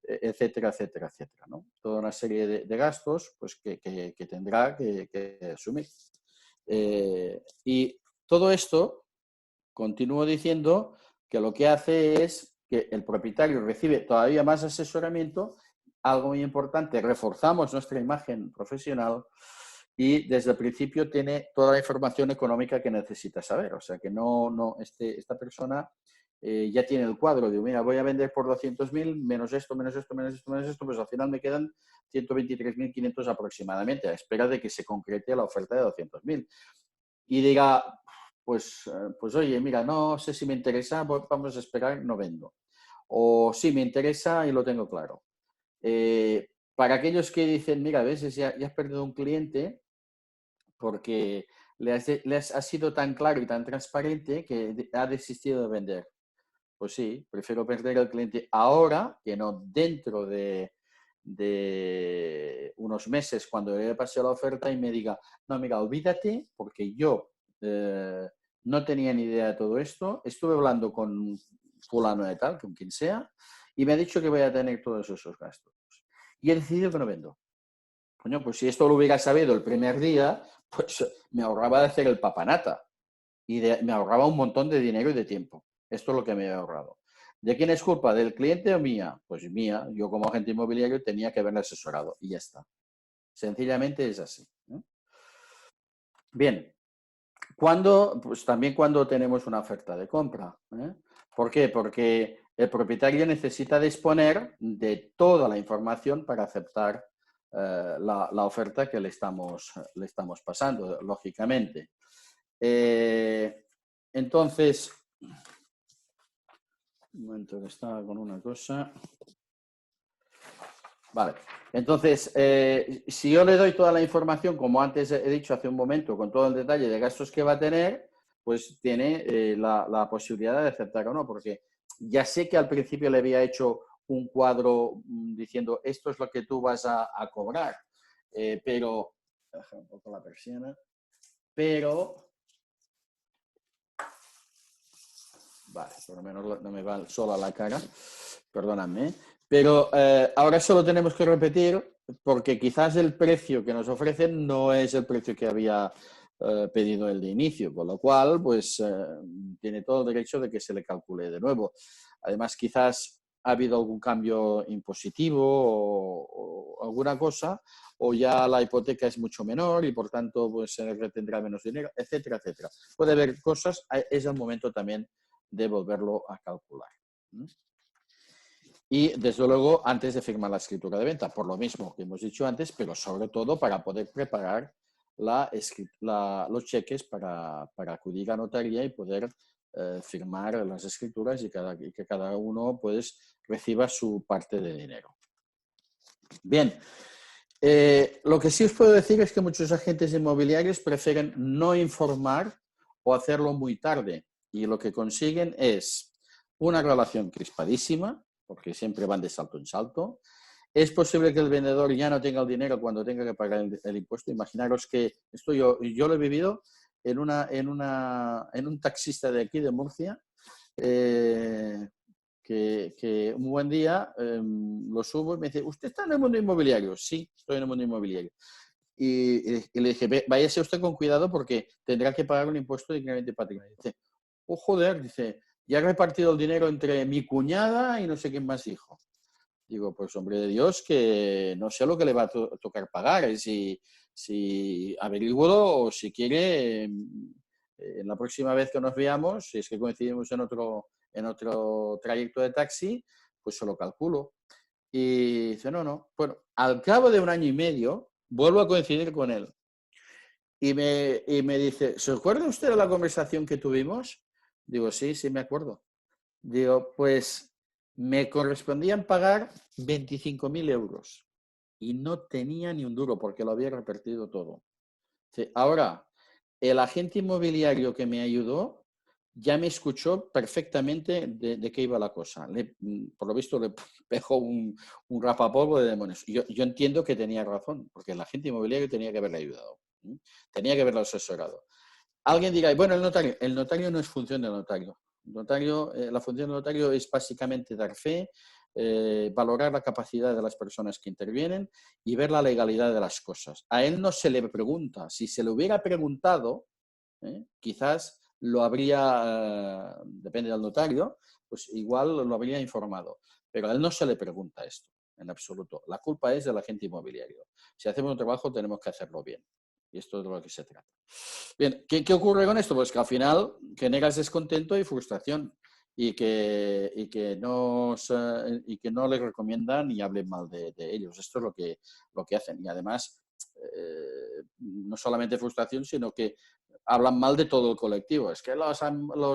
etcétera, etcétera, etcétera, ¿no? Toda una serie de gastos pues, que tendrá que asumir. Y todo esto, continúo diciendo, que lo que hace es que el propietario recibe todavía más asesoramiento, algo muy importante, reforzamos nuestra imagen profesional y desde el principio tiene toda la información económica que necesita saber. O sea que esta persona ya tiene el cuadro de, mira, voy a vender por 200.000, menos esto, menos esto, menos esto, menos esto, pues al final me quedan 123.500 aproximadamente, a espera de que se concrete la oferta de 200.000. Y diga, pues oye, mira, no sé si me interesa, vamos a esperar, no vendo. O sí, me interesa y lo tengo claro. Para aquellos que dicen, mira, a veces ya has perdido un cliente porque ha sido tan claro y tan transparente que ha desistido de vender. Pues sí, prefiero perder al cliente ahora que no dentro de unos meses cuando le pase la oferta y me diga, no, mira, olvídate porque yo no tenía ni idea de todo esto, estuve hablando con fulano de tal, con quien sea, y me ha dicho que voy a tener todos esos gastos. Y he decidido que no vendo. Coño, pues si esto lo hubiera sabido el primer día, pues me ahorraba de hacer el papanata y me ahorraba un montón de dinero y de tiempo. Esto es lo que me he ahorrado. ¿De quién es culpa? ¿Del cliente o mía? Pues mía. Yo como agente inmobiliario tenía que haberle asesorado y ya está. Sencillamente es así. Bien, pues también cuando tenemos una oferta de compra. ¿Por qué? Porque el propietario necesita disponer de toda la información para aceptar la oferta que le estamos pasando, lógicamente. Entonces, un momento que estaba con una cosa. Vale, entonces, si yo le doy toda la información, como antes he dicho hace un momento, con todo el detalle de gastos que va a tener, pues tiene la posibilidad de aceptar o no, porque ya sé que al principio le había hecho un cuadro diciendo esto es lo que tú vas a cobrar, pero, deja un poco la persiana, pero, vale, por lo menos no me va solo a la cara, perdóname, pero ahora solo tenemos que repetir porque quizás el precio que nos ofrecen no es el precio que había pedido el de inicio, con lo cual pues tiene todo el derecho de que se le calcule de nuevo. Además, quizás ha habido algún cambio impositivo o alguna cosa, o ya la hipoteca es mucho menor y por tanto pues se retendrá menos dinero, etcétera, etcétera. Puede haber cosas, es el momento también de volverlo a calcular. Y, desde luego, antes de firmar la escritura de venta, por lo mismo que hemos dicho antes, pero sobre todo para poder preparar los cheques para acudir a notaría y poder firmar las escrituras y que cada uno pues, reciba su parte de dinero. Bien, lo que sí os puedo decir es que muchos agentes inmobiliarios prefieren no informar o hacerlo muy tarde y lo que consiguen es una relación crispadísima, porque siempre van de salto en salto. Es posible que el vendedor ya no tenga el dinero cuando tenga que pagar el impuesto. Imaginaros que esto yo lo he vivido en un taxista de aquí, de Murcia, que un buen día lo subo y me dice, ¿usted está en el mundo inmobiliario? Sí, estoy en el mundo inmobiliario. Y le dije, váyase usted con cuidado porque tendrá que pagar un impuesto de incremento de patrimonio. Dice, oh, joder, dice, ya he repartido el dinero entre mi cuñada y no sé quién más hijo. Digo, pues hombre de Dios, que no sé lo que le va a tocar pagar, si averiguo o si quiere, en la próxima vez que nos veamos, si es que coincidimos en otro trayecto de taxi, pues se lo calculo. Y dice, no. Bueno, al cabo de un año y medio, vuelvo a coincidir con él. Y me dice, ¿se acuerda usted de la conversación que tuvimos? Digo, sí, me acuerdo. Digo, pues me correspondían pagar 25.000 euros y no tenía ni un duro porque lo había repartido todo. Ahora, el agente inmobiliario que me ayudó ya me escuchó perfectamente de qué iba la cosa. Por lo visto le pegó un rapapolvo de demonios. Yo entiendo que tenía razón, porque el agente inmobiliario tenía que haberle ayudado, tenía que haberlo asesorado. Alguien dirá, bueno, el notario no es función del notario. La función del notario es básicamente dar fe, valorar la capacidad de las personas que intervienen y ver la legalidad de las cosas. A él no se le pregunta. Si se le hubiera preguntado, quizás lo habría, depende del notario, pues igual lo habría informado. Pero a él no se le pregunta esto, en absoluto. La culpa es del agente inmobiliario. Si hacemos un trabajo, tenemos que hacerlo bien. Y esto es de lo que se trata. Bien, ¿qué ocurre con esto? Pues que al final generas descontento y frustración y que no les recomiendan y hablen mal de ellos. Esto es lo que hacen. Y además, no solamente frustración, sino que hablan mal de todo el colectivo. Es que los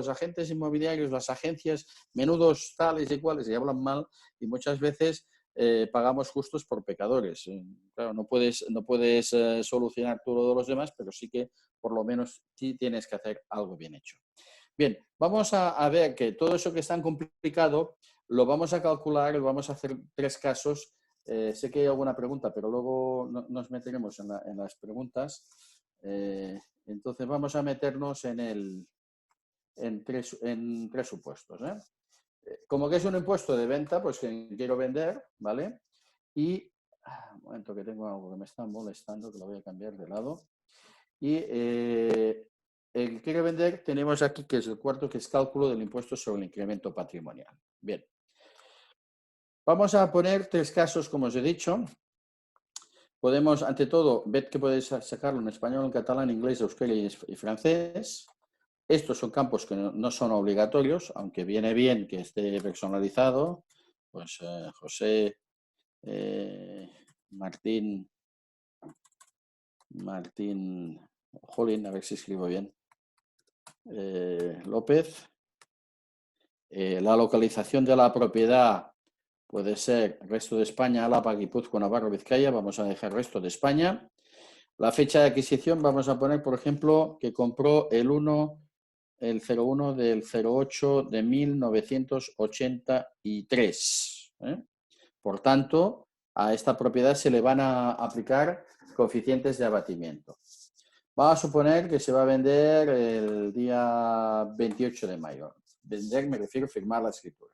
agentes inmobiliarios, las agencias, menudos tales y cuales, y hablan mal y muchas veces pagamos justos por pecadores. Claro, no puedes solucionar todo los demás, pero sí que por lo menos sí tienes que hacer algo bien hecho. Bien, vamos a ver que todo eso que es tan complicado lo vamos a calcular y vamos a hacer 3 casos. Sé que hay alguna pregunta, pero luego nos meteremos en las preguntas. Entonces vamos a meternos en tres supuestos. Como que es un impuesto de venta, pues que quiero vender, ¿vale? Y Un momento que tengo algo que me está molestando, que lo voy a cambiar de lado. Y el que quiere vender tenemos aquí, que es el cuarto, que es cálculo del impuesto sobre el incremento patrimonial. Bien. Vamos a poner 3 casos, como os he dicho. Podemos, ante todo, ver que podéis sacarlo en español, en catalán, inglés, euskera y francés. Estos son campos que no son obligatorios, aunque viene bien que esté personalizado. Pues José, Martín, Jolín, a ver si escribo bien, López. La localización de la propiedad puede ser resto de España, Álava, Guipúzcoa, Navarra, Vizcaya. Vamos a dejar resto de España. La fecha de adquisición vamos a poner, por ejemplo, que compró el 01 del 08 de 1983. Por tanto, a esta propiedad se le van a aplicar coeficientes de abatimiento. Vamos a suponer que se va a vender el día 28 de mayo. Vender me refiero a firmar la escritura.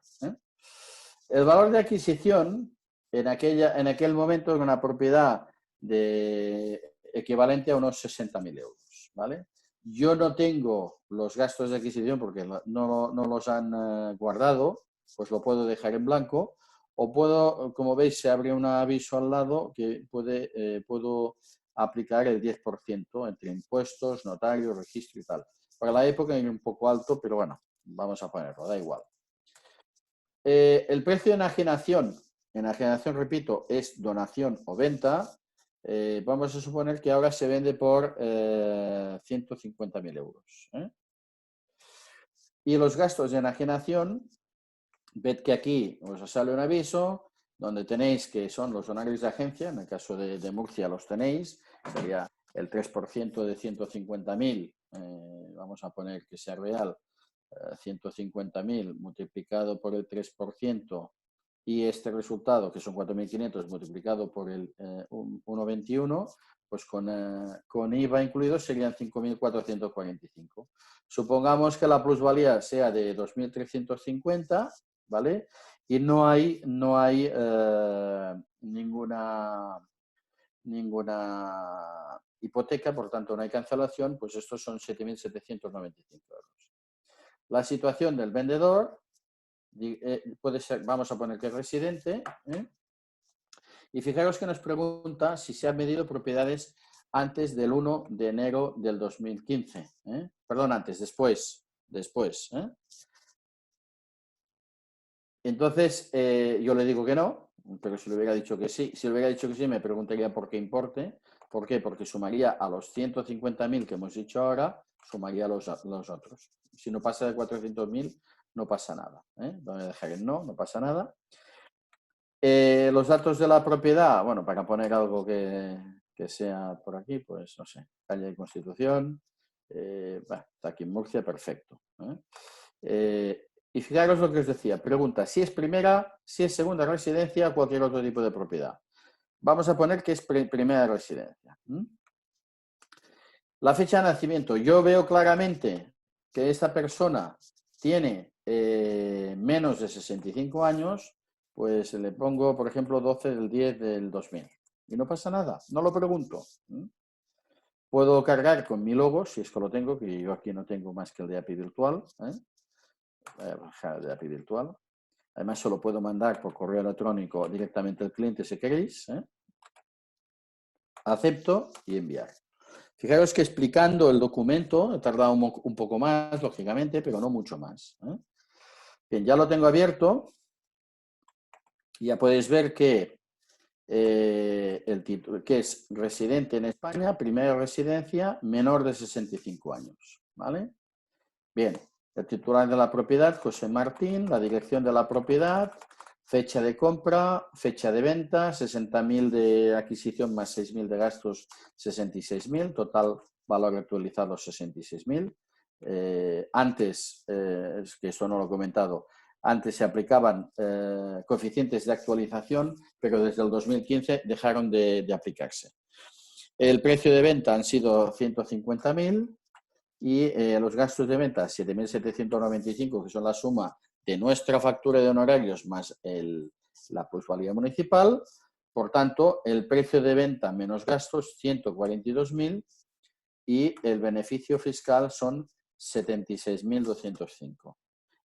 El valor de adquisición en aquel momento era una propiedad equivalente a unos 60.000 euros. ¿Vale? Yo no tengo los gastos de adquisición porque no los han guardado, pues lo puedo dejar en blanco. O puedo, como veis, se abre un aviso al lado que puedo aplicar el 10% entre impuestos, notario, registro y tal. Para la época era un poco alto, pero bueno, vamos a ponerlo, da igual. El precio de enajenación, repito, es donación o venta. Vamos a suponer que ahora se vende por 150.000 euros. Y los gastos de enajenación, ved que aquí os sale un aviso donde tenéis que son los honorarios de agencia, en el caso de Murcia los tenéis, sería el 3% de 150.000, vamos a poner que sea real, 150.000 multiplicado por el 3% y este resultado, que son 4.500 multiplicado por el 1,21, pues con IVA incluido serían 5.445. Supongamos que la plusvalía sea de 2.350, ¿vale? Y no hay ninguna hipoteca, por tanto no hay cancelación, pues estos son 7.795 euros. La situación del vendedor puede ser, vamos a poner que es residente, y fijaros que nos pregunta si se han vendido propiedades antes del 1 de enero del 2015. Perdón, después. Entonces, yo le digo que no, pero si le hubiera dicho que sí, me preguntaría por qué importe. ¿Por qué? Porque sumaría a los 150.000 que hemos dicho ahora, sumaría los otros. Si no pasa de 400.000, no pasa nada. Voy a dejar en no pasa nada. Los datos de la propiedad, bueno, para poner algo que sea por aquí, pues no sé, calle de Constitución, está aquí en Murcia, perfecto. Y fijaros lo que os decía, pregunta si es primera, si es segunda residencia o cualquier otro tipo de propiedad. Vamos a poner que es primera residencia. La fecha de nacimiento, yo veo claramente que esta persona tiene menos de 65 años, pues le pongo, por ejemplo, 12 del 10 del 2000. Y no pasa nada, no lo pregunto. Puedo cargar con mi logo, si es que lo tengo, que yo aquí no tengo más que el de API virtual. Voy a bajar el de API virtual. Además, se lo puedo mandar por correo electrónico directamente al cliente si queréis. Acepto y enviar. Fijaros que explicando el documento he tardado un poco más, lógicamente, pero no mucho más. Bien, ya lo tengo abierto. Ya podéis ver que el título, que es residente en España, primera residencia, menor de 65 años. ¿Vale? Bien, el titular de la propiedad, José Martín, la dirección de la propiedad, fecha de compra, fecha de venta, 60.000 de adquisición más 6.000 de gastos, 66.000, total valor actualizado 66.000. Antes, es que eso no lo he comentado, antes se aplicaban coeficientes de actualización, pero desde el 2015 dejaron de aplicarse. El precio de venta han sido 150.000 y los gastos de venta 7.795, que son la suma de nuestra factura de honorarios más la plusvalía municipal, Por tanto, el precio de venta menos gastos, 142.000, y el beneficio fiscal son 76.205.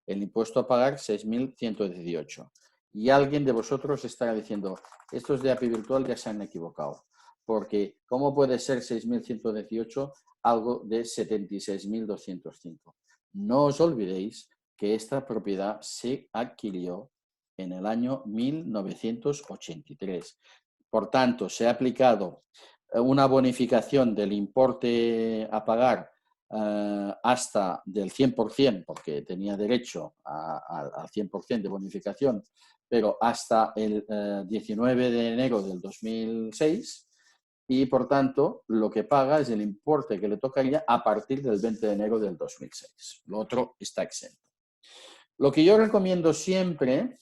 El impuesto a pagar, 6.118. Y alguien de vosotros estará diciendo, estos de API Virtual ya se han equivocado, porque ¿cómo puede ser 6.118 algo de 76.205? No os olvidéis que esta propiedad se adquirió en el año 1983. Por tanto, se ha aplicado una bonificación del importe a pagar hasta del 100%, porque tenía derecho al 100% de bonificación, pero hasta el 19 de enero del 2006, y por tanto lo que paga es el importe que le tocaría a partir del 20 de enero del 2006. Lo otro está exento. Lo que yo recomiendo siempre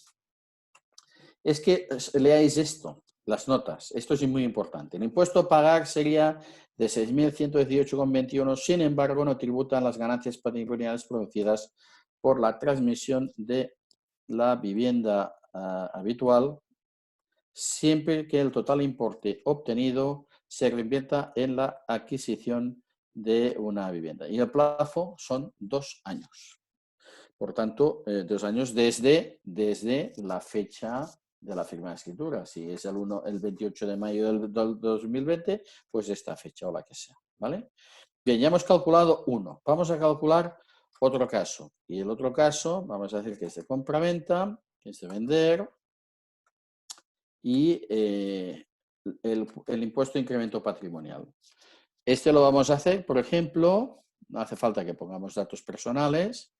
es que leáis esto, las notas. Esto es muy importante. El impuesto a pagar sería de 6.118,21. Sin embargo, no tributan las ganancias patrimoniales producidas por la transmisión de la vivienda habitual, siempre que el total importe obtenido se reinvierta en la adquisición de una vivienda. Y el plazo son 2 años. Por tanto, 2 años desde la fecha de la firma de escritura. Si es el 28 de mayo del 2020, pues esta fecha o la que sea, ¿vale? Bien, ya hemos calculado uno. Vamos a calcular otro caso. Y el otro caso, vamos a decir que es de compra-venta, que es de vender, y el impuesto de incremento patrimonial. Este lo vamos a hacer, por ejemplo, no hace falta que pongamos datos personales,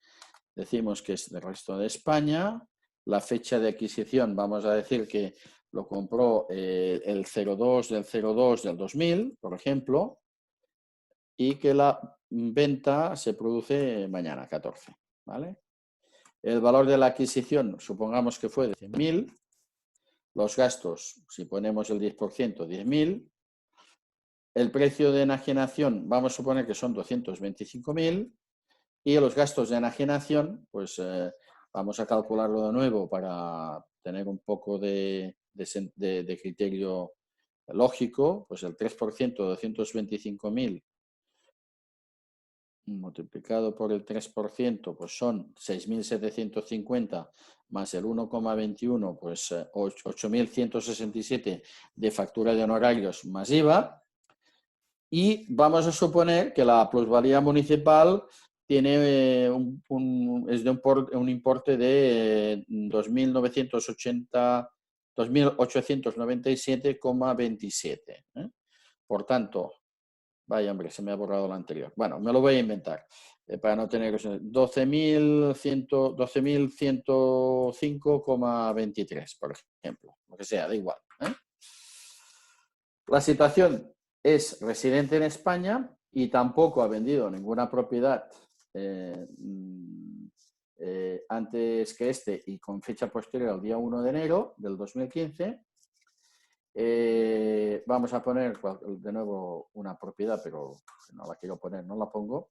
decimos que es del resto de España, la fecha de adquisición, vamos a decir que lo compró el 02 del 02 del 2000, por ejemplo, y que la venta se produce mañana, 14, ¿vale? El valor de la adquisición, supongamos que fue de 100.000, los gastos, si ponemos el 10%, 10.000, el precio de enajenación, vamos a suponer que son 225.000, y los gastos de enajenación, pues vamos a calcularlo de nuevo para tener un poco de criterio lógico, pues el 3% de 225.000 multiplicado por el 3%, pues son 6.750 más el 1,21, pues 8.167 de factura de honorarios más IVA. Y vamos a suponer que la plusvalía municipal tiene es de un importe de 2.897,27. Por tanto, vaya hombre, se me ha borrado la anterior. Bueno, me lo voy a inventar para no tener 12.105,23, por ejemplo. Lo que sea, da igual. La situación es residente en España y tampoco ha vendido ninguna propiedad antes que este y con fecha posterior al día 1 de enero del 2015. Vamos a poner de nuevo una propiedad, pero no la quiero poner, no la pongo.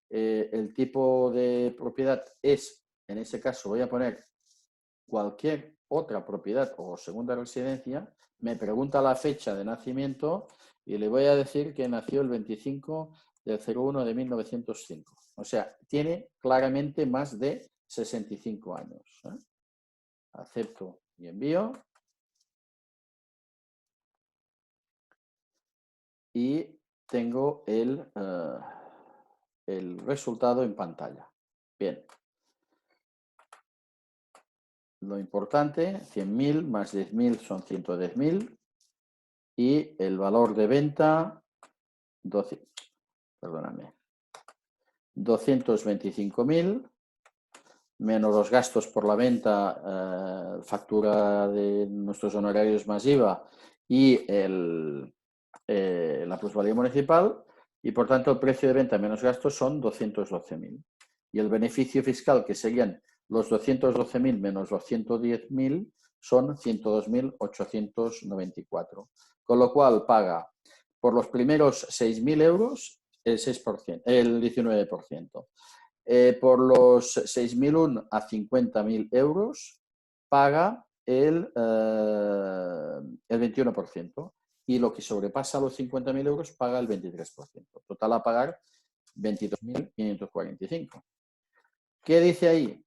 El tipo de propiedad es, en ese caso voy a poner cualquier otra propiedad o segunda residencia. Me pregunta la fecha de nacimiento y le voy a decir que nació el 25 del 01 de 1905. O sea, tiene claramente más de 65 años. Acepto y envío. Y tengo el resultado en pantalla. Bien. Lo importante, 100.000 más 10.000 son 110.000. Y el valor de venta, 225.000, menos los gastos por la venta, factura de nuestros honorarios más IVA y la plusvalía municipal, y por tanto el precio de venta menos gastos son 212.000. Y el beneficio fiscal, que serían los 212.000 menos los 110.000, son 102.894. Con lo cual paga por los primeros 6.000 euros el 6%, el 19%. Por los 6.001 a 50.000 euros paga el 21%. Y lo que sobrepasa los 50.000 euros paga el 23%. Total a pagar 22.545. ¿Qué dice ahí?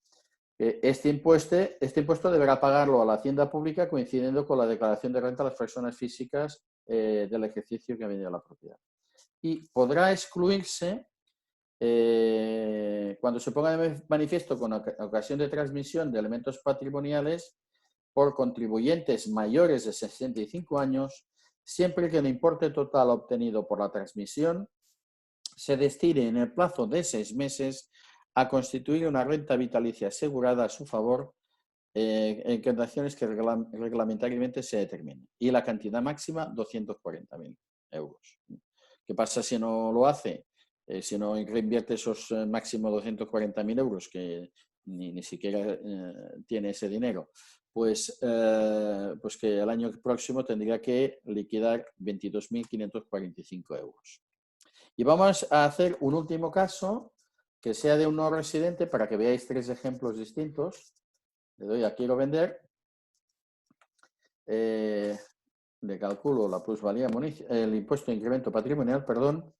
Este impuesto deberá pagarlo a la Hacienda Pública coincidiendo con la declaración de renta a las personas físicas del ejercicio que ha venido a la propiedad. Y podrá excluirse cuando se ponga de manifiesto con ocasión de transmisión de elementos patrimoniales por contribuyentes mayores de 65 años, siempre que el importe total obtenido por la transmisión se destine en el plazo de 6 meses a constituir una renta vitalicia asegurada a su favor en condiciones que reglamentariamente se determinen. Y la cantidad máxima, 240.000 euros. ¿Qué pasa si no lo hace? Si no reinvierte esos máximo 240.000 euros, que ni siquiera tiene ese dinero, pues que el año próximo tendría que liquidar 22.545 euros. Y vamos a hacer un último caso que sea de un no residente para que veáis 3 ejemplos distintos. Le doy a quiero vender. Le calculo la plusvalía, el impuesto de incremento patrimonial, perdón.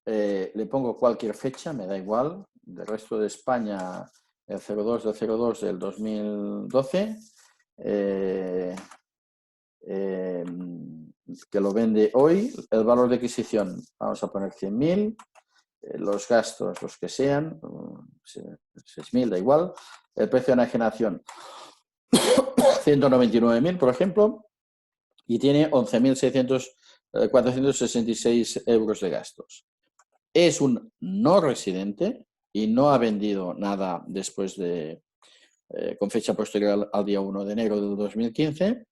Le pongo cualquier fecha, me da igual. Del resto de España, el 02 de 02 del 2012. Que lo vende hoy. El valor de adquisición, vamos a poner 100.000. Los gastos, los que sean, 6.000, da igual. El precio de enajenación, 199.000, por ejemplo, y tiene 11.466 euros de gastos. Es un no residente y no ha vendido nada después de, con fecha posterior al día 1 de enero del 2015.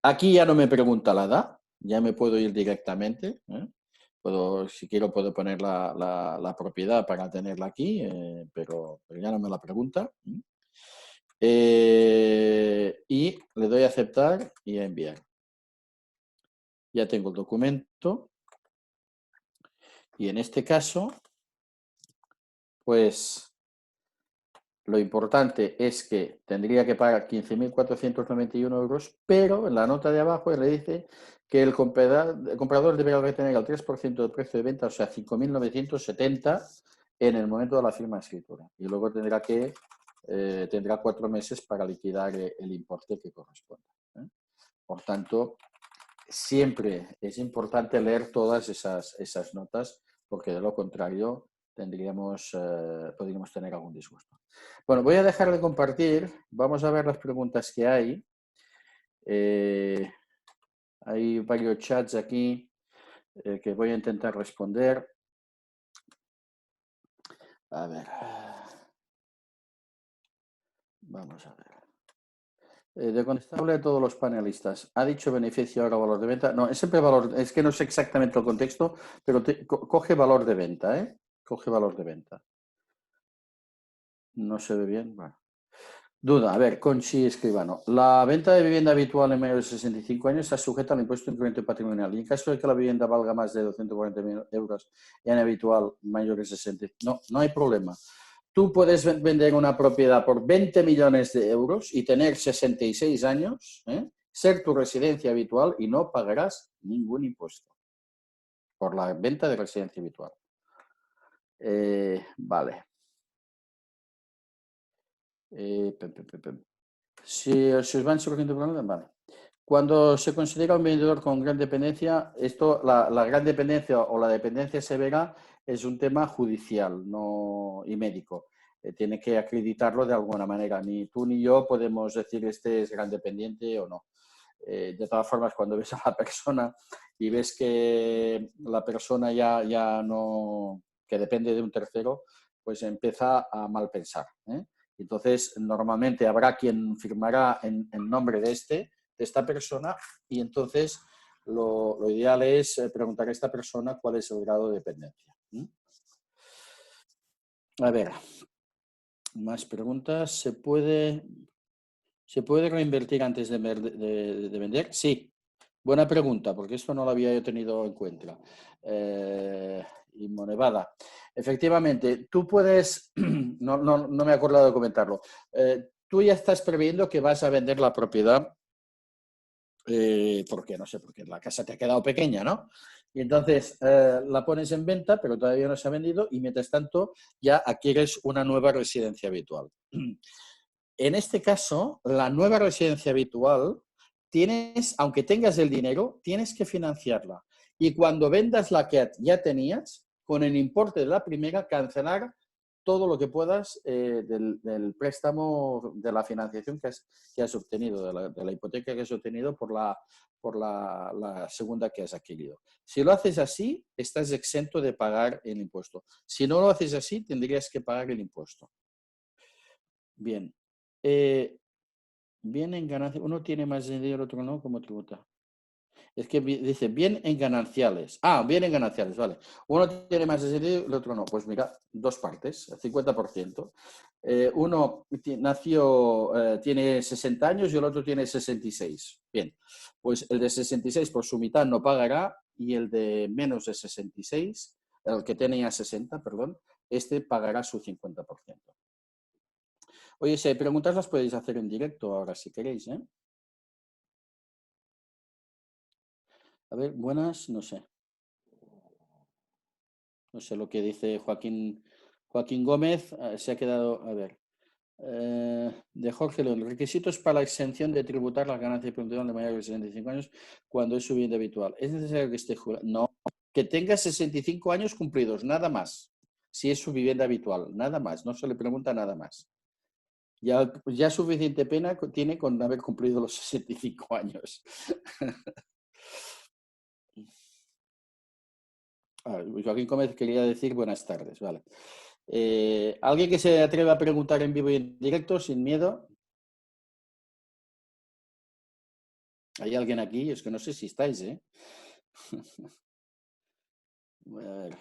Aquí ya no me pregunta la edad, ya me puedo ir directamente. Si quiero puedo poner la propiedad para tenerla aquí, pero ya no me la pregunta. Y le doy a aceptar y a enviar. Ya tengo el documento. Y en este caso, pues lo importante es que tendría que pagar 15.491 euros, pero en la nota de abajo le dice que el comprador deberá retener el 3% del precio de venta, o sea, 5.970 en el momento de la firma de escritura. Y luego tendrá 4 meses para liquidar el importe que corresponda. Por tanto, siempre es importante leer todas esas notas, porque de lo contrario podríamos tener algún disgusto. Bueno, voy a dejar de compartir. Vamos a ver las preguntas que hay. Hay varios chats aquí que voy a intentar responder. A ver. Vamos a ver. De contestable a todos los panelistas. ¿Ha dicho beneficio ahora valor de venta? No, es siempre valor, es que no sé exactamente el contexto, pero coge valor de venta, ¿eh? Coge valor de venta. No se ve bien. Bueno. Duda, a ver, Conchi Escribano. La venta de vivienda habitual en menos de 65 años está sujeta al impuesto de incremento patrimonial. Y en caso de que la vivienda valga más de 240.000 euros en habitual mayor de 60, no hay problema. Tú puedes vender una propiedad por 20 millones de euros y tener 66 años, ser tu residencia habitual y no pagarás ningún impuesto por la venta de residencia habitual. Vale. Si os van surgiendo problemas, vale. Cuando se considera un vendedor con gran dependencia, la gran dependencia o la dependencia severa es un tema judicial y médico. Tiene que acreditarlo de alguna manera. Ni tú ni yo podemos decir este es gran dependiente o no. De todas formas, cuando ves a la persona y ves que la persona ya no, que depende de un tercero, pues empieza a mal pensar. Entonces, normalmente habrá quien firmará en nombre de esta persona, y entonces lo ideal es preguntar a esta persona cuál es el grado de dependencia. A ver, más preguntas. ¿Se puede reinvertir antes de vender? Sí. Buena pregunta, porque esto no lo había yo tenido en cuenta. Y Monevada. Efectivamente, tú puedes, no me he acordado de comentarlo, tú ya estás previendo que vas a vender la propiedad porque no sé, porque la casa te ha quedado pequeña, ¿no? Y entonces la pones en venta, pero todavía no se ha vendido y mientras tanto ya adquieres una nueva residencia habitual. En este caso, la nueva residencia habitual, aunque tengas el dinero, tienes que financiarla. Y cuando vendas la que ya tenías, con el importe de la primera, cancelar todo lo que puedas del préstamo, de la financiación que has obtenido, de la hipoteca que has obtenido por la segunda que has adquirido. Si lo haces así, estás exento de pagar el impuesto. Si no lo haces así, tendrías que pagar el impuesto. Bien. Bien en ganancia. Uno tiene más dinero, el otro no, ¿cómo tributa? Es que dice bien en gananciales. Ah, bien en gananciales, vale. Uno tiene más dinero, el otro no. Pues mira, dos partes, el 50%. Uno tiene 60 años y el otro tiene 66. Bien, pues el de 66 por su mitad no pagará y el de menos de 66, el que tenía 60, perdón, este pagará su 50%. Oye, si hay preguntas las podéis hacer en directo ahora si queréis, ¿eh? A ver, buenas, no sé. No sé lo que dice Joaquín Gómez. Se ha quedado, a ver. De Jorge León. Requisitos para la exención de tributar las ganancias productivas de mayores de 65 años cuando es su vivienda habitual. ¿Es necesario que esté jurado? No. Que tenga 65 años cumplidos, nada más. Si es su vivienda habitual, nada más. No se le pregunta nada más. Ya suficiente pena tiene con haber cumplido los 65 años. Joaquín Gómez quería decir buenas tardes, vale. ¿Alguien que se atreva a preguntar en vivo y en directo, sin miedo? ¿Hay alguien aquí? Es que no sé si estáis, ¿eh? Voy a ver.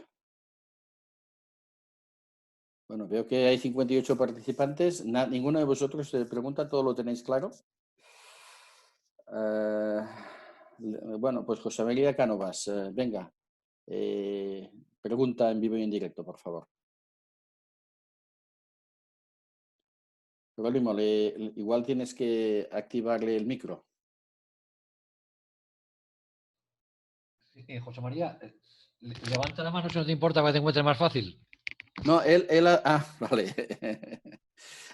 Bueno, veo que hay 58 participantes. ¿Ninguno de vosotros se pregunta? ¿Todo lo tenéis claro? Bueno, pues José María Cánovas, venga. Pregunta en vivo y en directo, por favor. Próximo, igual tienes que activarle el micro. José María, levanta la mano si no te importa para que te encuentres más fácil. No, vale.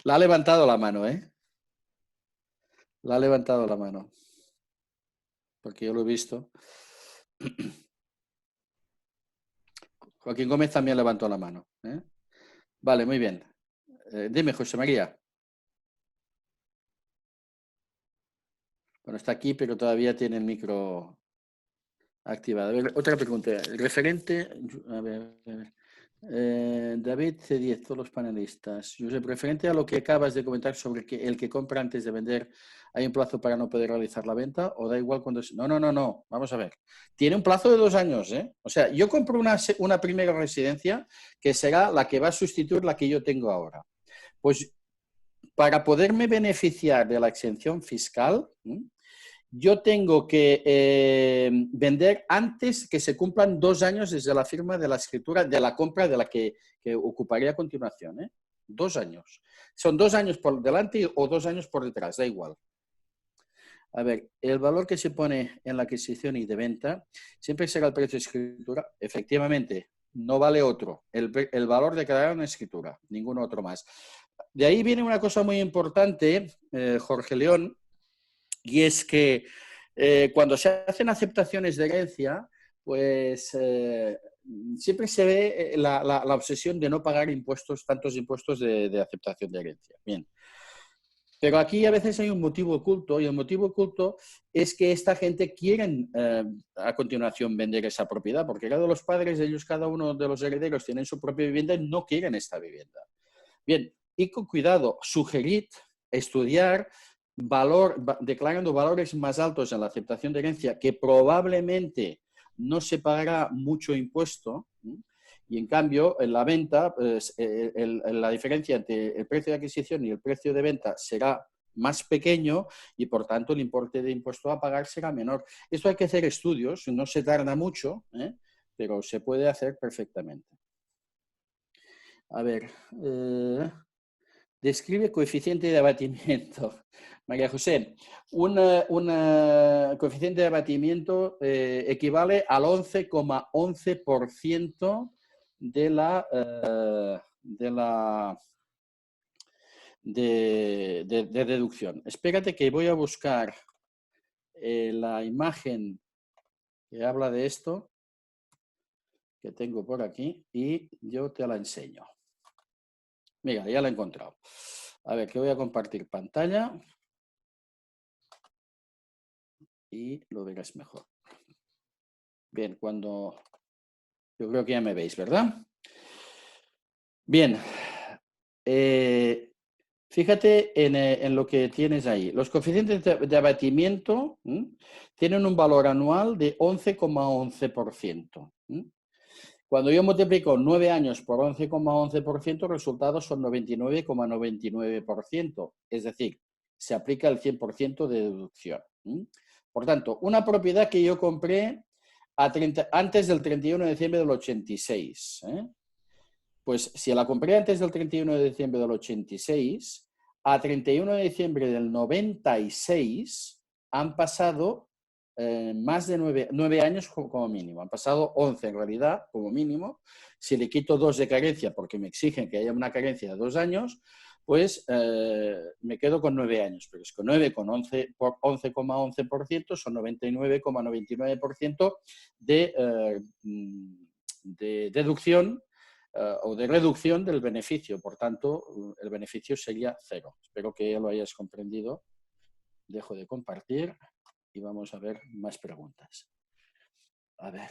La ha levantado la mano, ¿eh? La ha levantado la mano. Porque yo lo he visto. Joaquín Gómez también levantó la mano, ¿eh? Vale, muy bien. Dime, José María. Bueno, está aquí, pero todavía tiene el micro activado. A ver, otra pregunta. Referente, a ver. David C10, todos los panelistas. Josep, referente a lo que acabas de comentar sobre que el que compra antes de vender, ¿hay un plazo para no poder realizar la venta? ¿O da igual cuando... No. Vamos a ver. Tiene un plazo de 2 años, ¿eh? O sea, yo compro una primera residencia que será la que va a sustituir la que yo tengo ahora. Pues para poderme beneficiar de la exención fiscal, yo tengo que vender antes que se cumplan 2 años desde la firma de la escritura de la compra de la que ocuparía a continuación, ¿eh? 2 años. Son 2 años por delante o 2 años por detrás, da igual. A ver, el valor que se pone en la adquisición y de venta siempre será el precio de escritura. Efectivamente, no vale otro. El valor de cada una escritura, ningún otro más. De ahí viene una cosa muy importante, Jorge León, y es que cuando se hacen aceptaciones de herencia, pues siempre se ve la obsesión de no pagar impuestos, tantos impuestos de aceptación de herencia. Bien. Pero aquí a veces hay un motivo oculto y el motivo oculto es que esta gente quieren a continuación vender esa propiedad, porque cada uno de los padres, ellos, cada uno de los herederos tienen su propia vivienda y no quieren esta vivienda. Bien, y con cuidado, sugerir, estudiar, declarando valores más altos en la aceptación de herencia, que probablemente no se pagará mucho impuesto, y en cambio en la venta pues, la diferencia entre el precio de adquisición y el precio de venta será más pequeño y por tanto el importe de impuesto a pagar será menor. Esto hay que hacer estudios, no se tarda mucho, pero se puede hacer perfectamente. A ver, Describe coeficiente de abatimiento. María José, un coeficiente de abatimiento equivale al 11,11% de deducción. Espérate que voy a buscar la imagen que habla de esto, que tengo por aquí, y yo te la enseño. Mira, ya la he encontrado. A ver, que voy a compartir pantalla y lo verás mejor. Bien, yo creo que ya me veis, ¿verdad? Bien. Fíjate en lo que tienes ahí. Los coeficientes de abatimiento tienen un valor anual de 11,11%. Cuando yo multiplico 9 años por 11,11%, los resultados son 99,99%. Es decir, se aplica el 100% de deducción. Por tanto, una propiedad que yo compré antes del 31 de diciembre del 86. Pues si la compré antes del 31 de diciembre del 86, a 31 de diciembre del 96 han pasado más de 9 años como mínimo. Han pasado 11 en realidad como mínimo. Si le quito 2 de carencia porque me exigen que haya una carencia de 2 años, pues me quedo con 9 años. Pero es que 9 con 11,11% son 99,99% de deducción o de reducción del beneficio. Por tanto, el beneficio sería 0. Espero que ya lo hayas comprendido. Dejo de compartir y vamos a ver más preguntas. A ver.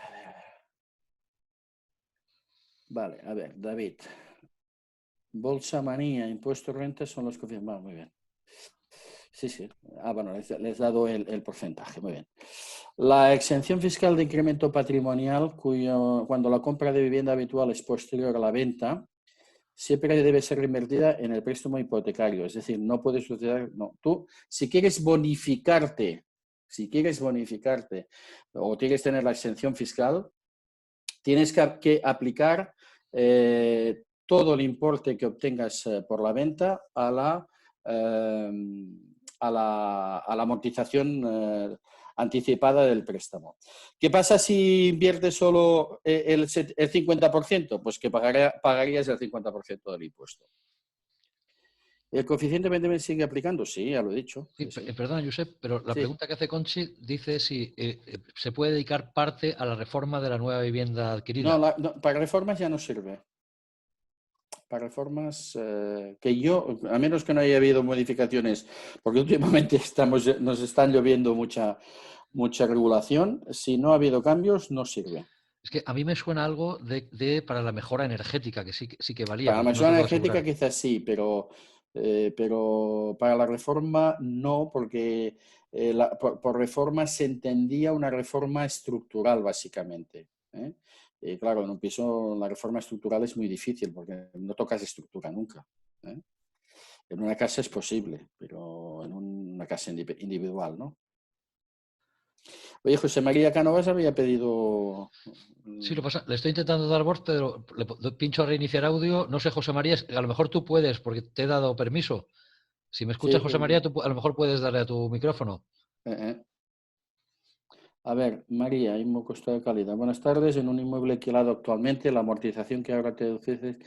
Vale, a ver, David. Bolsa manía, impuesto renta son los confirmados. Muy bien. Sí. Bueno, les he dado el porcentaje. Muy bien. La exención fiscal de incremento patrimonial, cuando la compra de vivienda habitual es posterior a la venta, siempre debe ser reinvertida en el préstamo hipotecario. Es decir, no puede suceder. No. Tú, si quieres bonificarte o quieres tener la exención fiscal, tienes que aplicar todo el importe que obtengas por la venta a la amortización anticipada del préstamo. ¿Qué pasa si inviertes solo el 50%? Pues que pagarías el 50% del impuesto. ¿El coeficiente 20 sigue aplicando? Sí, ya lo he dicho. Sí. Perdona, Josep, pero la pregunta que hace Conchi dice si se puede dedicar parte a la reforma de la nueva vivienda adquirida. No, para reformas ya no sirve. Para reformas que yo, a menos que no haya habido modificaciones, porque últimamente nos están lloviendo mucha regulación, si no ha habido cambios, no sirve. Es que a mí me suena algo para la mejora energética, que sí que valía. Para la mejora energética quizás sí, pero para la reforma no, porque por reforma se entendía una reforma estructural, básicamente. Y claro, en un piso la reforma estructural es muy difícil porque no tocas estructura nunca. En una casa es posible, pero en una casa individual, ¿no? Oye, José María Cánovas había pedido... Sí, lo pasa. Le estoy intentando dar voz, pero le pincho a reiniciar audio. No sé, José María, a lo mejor tú puedes, porque te he dado permiso. Si me escuchas, José María, tú a lo mejor puedes darle a tu micrófono. A ver, María, inmueble costo de calidad. Buenas tardes. En un inmueble alquilado actualmente, la amortización que ahora te deduces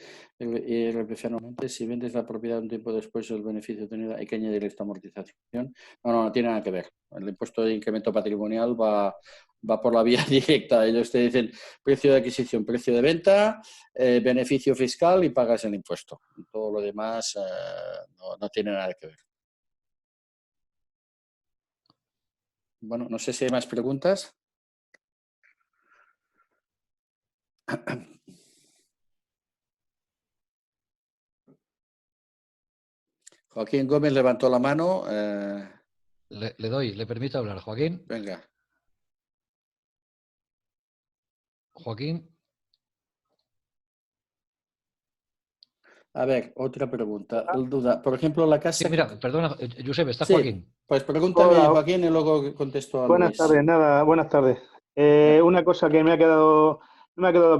anualmente, si vendes la propiedad un tiempo después del beneficio obtenido, hay que añadir esta amortización. No tiene nada que ver. El impuesto de incremento patrimonial va por la vía directa. Ellos te dicen precio de adquisición, precio de venta, beneficio fiscal y pagas el impuesto. Todo lo demás no tiene nada que ver. Bueno, no sé si hay más preguntas. Joaquín Gómez levantó la mano. Le permito hablar, Joaquín. Venga. Joaquín. A ver, otra pregunta. Duda. Por ejemplo, la casa... Sí, mira, perdona, Josep, está Joaquín. Pues pregúntame, hola, Joaquín, y luego contesto a Luis. Buenas tardes. Una cosa que no me ha quedado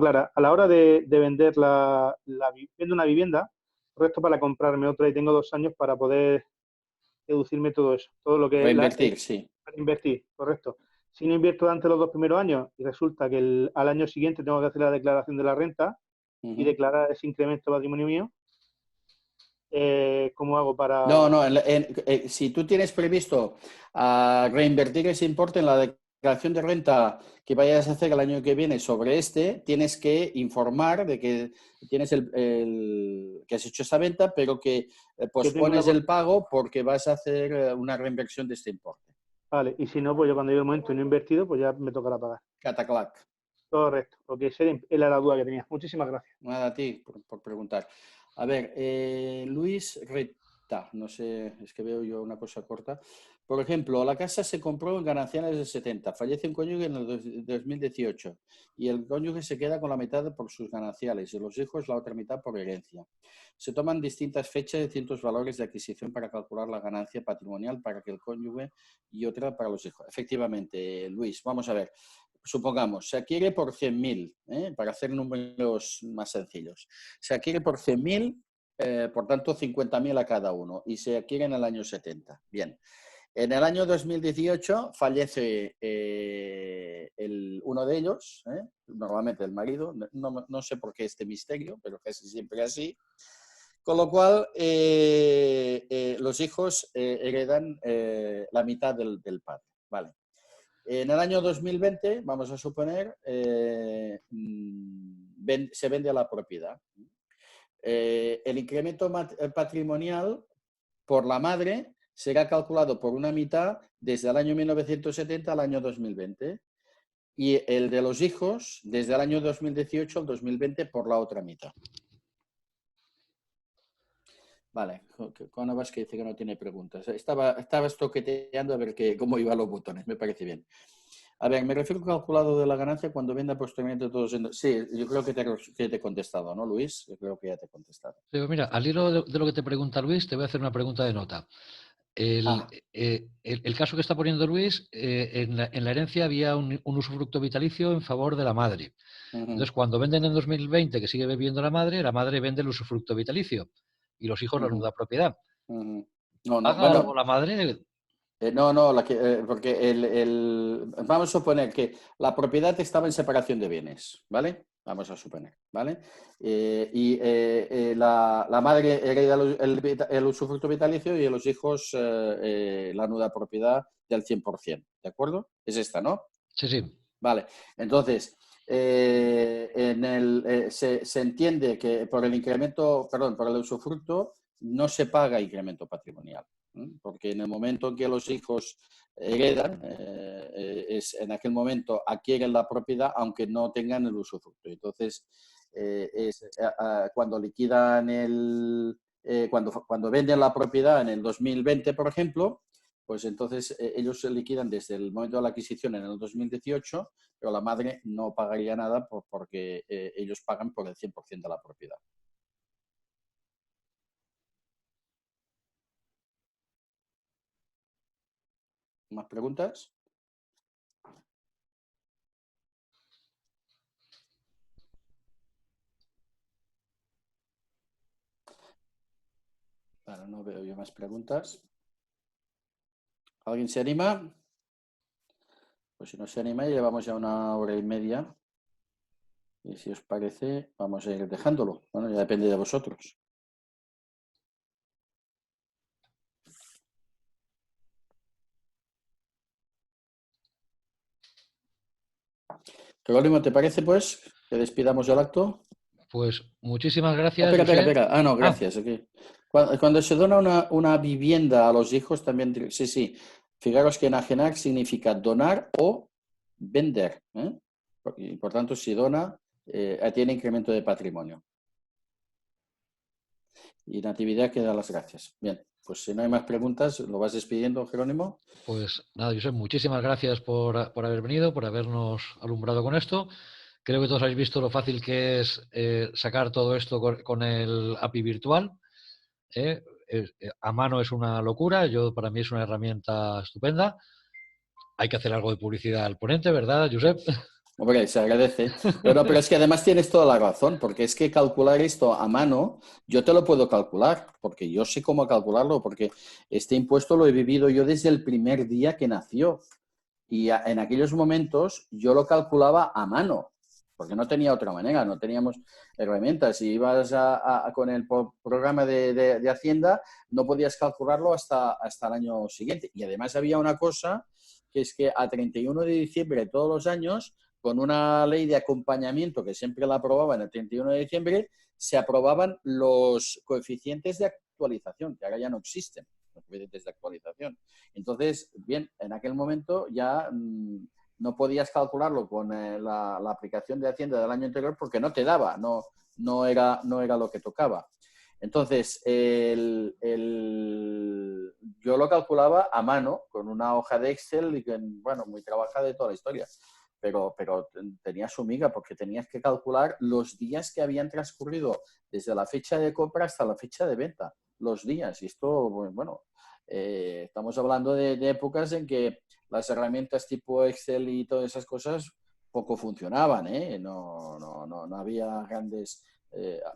clara. A la hora de vender vendo una vivienda, correcto para comprarme otra y tengo 2 años para poder deducirme todo eso. Todo lo que Reinvertir, sí. para invertir, correcto. Si no invierto durante los 2 primeros años y resulta que al año siguiente tengo que hacer la declaración de la renta y declarar ese incremento de patrimonio mío, ¿cómo hago para...? No, si tú tienes previsto reinvertir ese importe en la declaración de renta que vayas a hacer el año que viene sobre tienes que informar de que tienes que has hecho esa venta, pero que pospones el pago porque vas a hacer una reinversión de este importe. Vale, y si no, pues yo cuando llegue el momento y no he invertido, pues ya me tocará pagar. Cataclac. Correcto, porque esa era la duda que tenía. Muchísimas gracias. Nada, a ti por preguntar. A ver, Luis Reta, no sé, es que veo yo una cosa corta. Por ejemplo, la casa se compró en gananciales del 70, fallece un cónyuge en el 2018 y el cónyuge se queda con la mitad por sus gananciales y los hijos la otra mitad por herencia. Se toman distintas fechas y distintos valores de adquisición para calcular la ganancia patrimonial para que el cónyuge y otra para los hijos. Efectivamente, Luis, vamos a ver. Supongamos, se adquiere por 100.000, para hacer números más sencillos. Se adquiere por 100.000, por tanto 50.000 a cada uno, y se adquiere en el año 70. Bien. En el año 2018 fallece uno de ellos, normalmente el marido, no sé por qué este misterio, pero casi siempre así. Con lo cual, los hijos heredan la mitad del padre. Vale. En el año 2020, vamos a suponer, se vende la propiedad. El incremento patrimonial por la madre será calculado por una mitad desde el año 1970 al año 2020 y el de los hijos desde el año 2018 al 2020 por la otra mitad. Vale, con Abbas que dice que no tiene preguntas. Estabas toqueteando a ver cómo iban los botones, me parece bien. A ver, me refiero al calculado de la ganancia cuando venda posteriormente todos. Sí, yo creo que te he contestado, ¿no, Luis? Yo creo que ya te he contestado. Sí, mira, al hilo de lo que te pregunta Luis, te voy a hacer una pregunta de nota. El caso que está poniendo Luis, en la herencia había un usufructo vitalicio en favor de la madre. Entonces, cuando venden en 2020, que sigue viviendo la madre vende el usufructo vitalicio y los hijos la nuda propiedad. ¿Paga algo la madre? No, porque vamos a suponer que la propiedad estaba en separación de bienes, ¿vale? Vamos a suponer, ¿vale? La madre hereda el usufructo vitalicio y los hijos la nuda propiedad del 100%, ¿de acuerdo? Es esta, ¿no? Sí, sí. Vale, entonces, se entiende que por el incremento, perdón, por el usufructo no se paga incremento patrimonial, porque en el momento en que los hijos heredan, en aquel momento adquieren la propiedad aunque no tengan el usufructo. Entonces, cuando liquidan cuando venden la propiedad en el 2020, por ejemplo, pues entonces ellos se liquidan desde el momento de la adquisición en el 2018, pero la madre no pagaría nada porque ellos pagan por el 100% de la propiedad. ¿Más preguntas? Bueno, no veo yo más preguntas. ¿Alguien se anima? Pues si no se anima, llevamos ya 1 hora y media. Y si os parece, vamos a ir dejándolo. Bueno, ya depende de vosotros. Jerónimo, ¿te parece, pues, que despidamos el acto? Pues muchísimas gracias. Espera. Ah, no, gracias. Okay. Cuando se dona una vivienda a los hijos, también, sí. Fijaros que enajenar significa donar o vender. Y por tanto, si dona, tiene incremento de patrimonio. Y Natividad que da las gracias. Bien, pues si no hay más preguntas, ¿lo vas despidiendo, Jerónimo? Pues nada, Josep, muchísimas gracias por haber venido, por habernos alumbrado con esto. Creo que todos habéis visto lo fácil que es sacar todo esto con el API virtual. A mano es una locura, para mí es una herramienta estupenda. Hay que hacer algo de publicidad al ponente, ¿verdad, Josep? Hombre, se agradece. Pero es que además tienes toda la razón, porque es que calcular esto a mano, yo te lo puedo calcular, porque yo sé cómo calcularlo, porque este impuesto lo he vivido yo desde el primer día que nació. Y en aquellos momentos yo lo calculaba a mano, porque no tenía otra manera, no teníamos herramientas. Si ibas con el programa de Hacienda, no podías calcularlo hasta el año siguiente. Y además había una cosa, que es que a 31 de diciembre de todos los años, con una ley de acompañamiento que siempre la aprobaban el 31 de diciembre, se aprobaban los coeficientes de actualización, que ahora ya no existen, los coeficientes de actualización. Entonces, bien, en aquel momento ya no podías calcularlo con la aplicación de Hacienda del año anterior porque no te daba, no era lo que tocaba. Entonces, yo lo calculaba a mano con una hoja de Excel y bueno, muy trabajada de toda la historia. Pero tenía su miga porque tenías que calcular los días que habían transcurrido desde la fecha de compra hasta la fecha de venta, los días. Y esto, bueno, estamos hablando de épocas en que las herramientas tipo Excel y todas esas cosas poco funcionaban, ¿eh? No había grandes...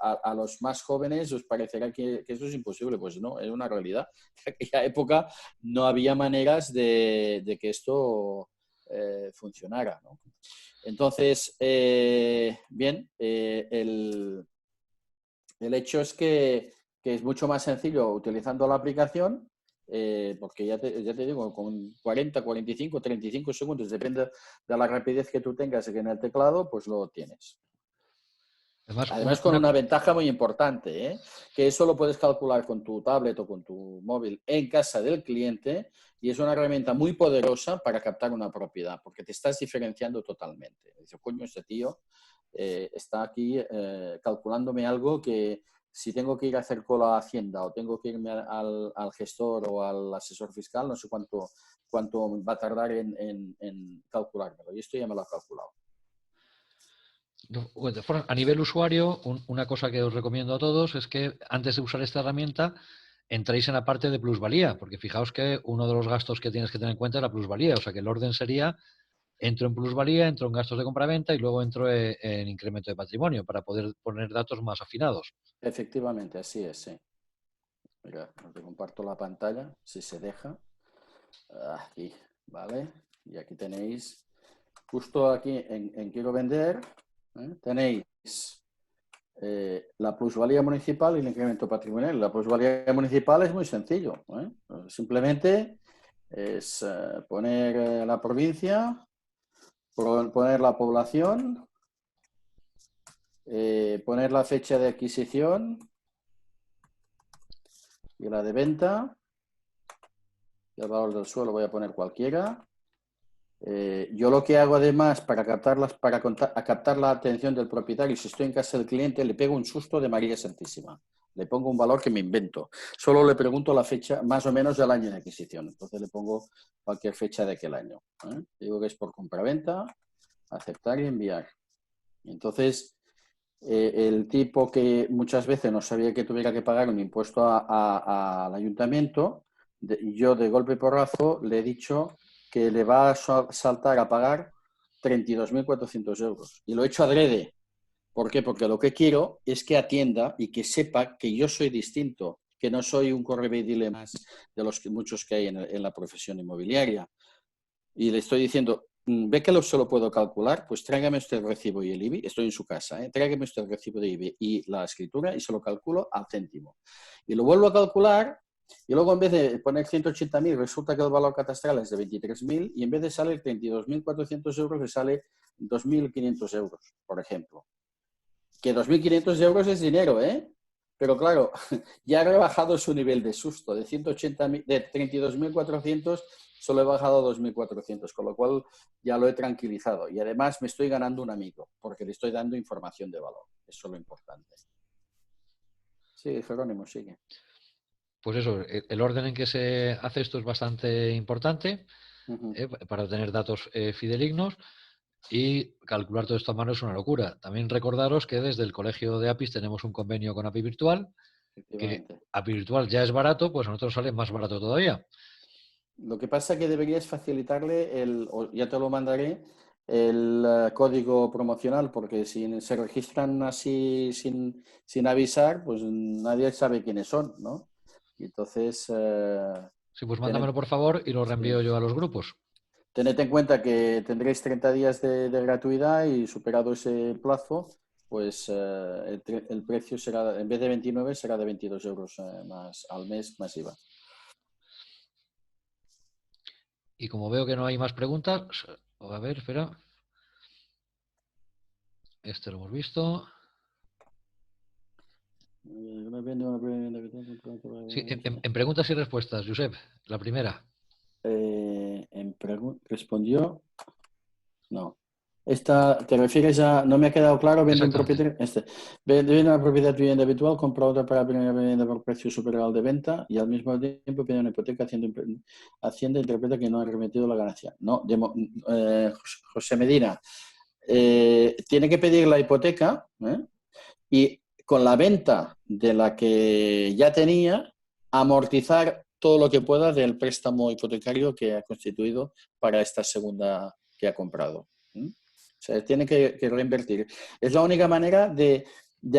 a los más jóvenes os parecerá que eso es imposible. Pues no, es una realidad. En aquella época no había maneras de que esto... funcionara, ¿no? Entonces, bien, el hecho es que es mucho más sencillo utilizando la aplicación, porque ya te digo, con 40, 45, 35 segundos, depende de la rapidez que tú tengas en el teclado, pues lo tienes. Además, con una ventaja muy importante, ¿eh? Que eso lo puedes calcular con tu tablet o con tu móvil en casa del cliente y es una herramienta muy poderosa para captar una propiedad, porque te estás diferenciando totalmente. Dice, coño, este tío está aquí calculándome algo que si tengo que ir a hacer cola a Hacienda o tengo que irme al gestor o al asesor fiscal, no sé cuánto va a tardar en calculármelo. Y esto ya me lo ha calculado. A nivel usuario, una cosa que os recomiendo a todos es que antes de usar esta herramienta entréis en la parte de plusvalía, porque fijaos que uno de los gastos que tienes que tener en cuenta es la plusvalía, o sea que el orden sería entro en plusvalía, entro en gastos de compraventa y luego entro en incremento de patrimonio para poder poner datos más afinados. Efectivamente, así es, sí. Mira, te comparto la pantalla, si se deja. Aquí, ¿vale? Y aquí tenéis, justo aquí en Quiero Vender, tenéis la plusvalía municipal y el incremento patrimonial. La plusvalía municipal es muy sencillo, ¿eh? Simplemente es poner la provincia, poner la población, poner la fecha de adquisición y la de venta. Y el valor del suelo voy a poner cualquiera. Yo lo que hago además para captar la atención del propietario, si estoy en casa del cliente, le pego un susto de María Santísima. Le pongo un valor que me invento. Solo le pregunto la fecha más o menos del año de adquisición. Entonces le pongo cualquier fecha de aquel año. Digo que es por compraventa, aceptar y enviar. Entonces, el tipo que muchas veces no sabía que tuviera que pagar un impuesto al ayuntamiento, yo de golpe y porrazo le he dicho que le va a saltar a pagar 32.400 euros. Y lo he hecho adrede. ¿Por qué? Porque lo que quiero es que atienda y que sepa que yo soy distinto, que no soy un correveidile más de los muchos que hay en la profesión inmobiliaria. Y le estoy diciendo, ¿ve que se lo puedo calcular? Pues tráigame usted el recibo y el IBI. Estoy en su casa, tráigame usted el recibo de IBI y la escritura y se lo calculo al céntimo. Y lo vuelvo a calcular y luego en vez de poner 180.000 resulta que el valor catastral es de 23.000 y en vez de salir 32.400 euros le sale 2.500 euros, por ejemplo. Que 2.500 euros es dinero, ¿eh? Pero claro, ya ha rebajado su nivel de susto. De 32.400 solo he bajado a 2.400, con lo cual ya lo he tranquilizado. Y además me estoy ganando un amigo, porque le estoy dando información de valor. Eso es lo importante. Sí, Jerónimo, sigue. Pues eso, el orden en que se hace esto es bastante importante para tener datos fidedignos. Y calcular todo esto a mano es una locura. También recordaros que desde el Colegio de APIs tenemos un convenio con API Virtual, que API Virtual ya es barato, pues a nosotros sale más barato todavía. Lo que pasa es que deberías facilitarle, ya te lo mandaré, código promocional, porque si se registran así sin avisar, pues nadie sabe quiénes son, ¿no? Y entonces... sí, pues mándamelo por favor y lo reenvío yo a los grupos. Tened en cuenta que tendréis 30 días de gratuidad y superado ese plazo, pues el precio será, en vez de 29, será de 22 euros más al mes, más IVA. Y como veo que no hay más preguntas, a ver, espera. Este lo hemos visto. Sí, en preguntas y respuestas, Josep, la primera. Respondió. No. Esta, ¿te refieres a, no me ha quedado claro, vende un propietario? Vende una propiedad vivienda habitual, compra otra para la primera vivienda por precio superior al de venta y al mismo tiempo pide una hipoteca, Hacienda interpreta que no ha remitido la ganancia. No, José Medina, tiene que pedir la hipoteca y con la venta de la que ya tenía, amortizar todo lo que pueda del préstamo hipotecario que ha constituido para esta segunda que ha comprado. O sea, tiene que reinvertir. Es la única manera de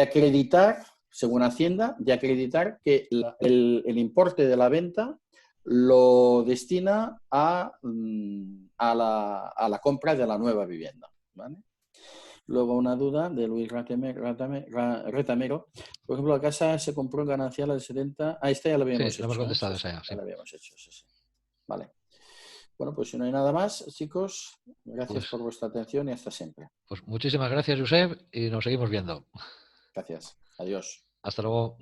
acreditar, según Hacienda, de acreditar que el importe de la venta lo destina a la compra de la nueva vivienda, ¿vale? Luego una duda de Luis Retamero. Por ejemplo, la casa se compró en ganancial al 70. Ah, esta ya la habíamos hecho. Sí, la hemos contestado Sí, esa ya, sí. Ya la habíamos hecho, sí. Vale. Bueno, pues si no hay nada más, chicos, gracias por vuestra atención y hasta siempre. Pues muchísimas gracias, Josep, y nos seguimos viendo. Gracias. Adiós. Hasta luego.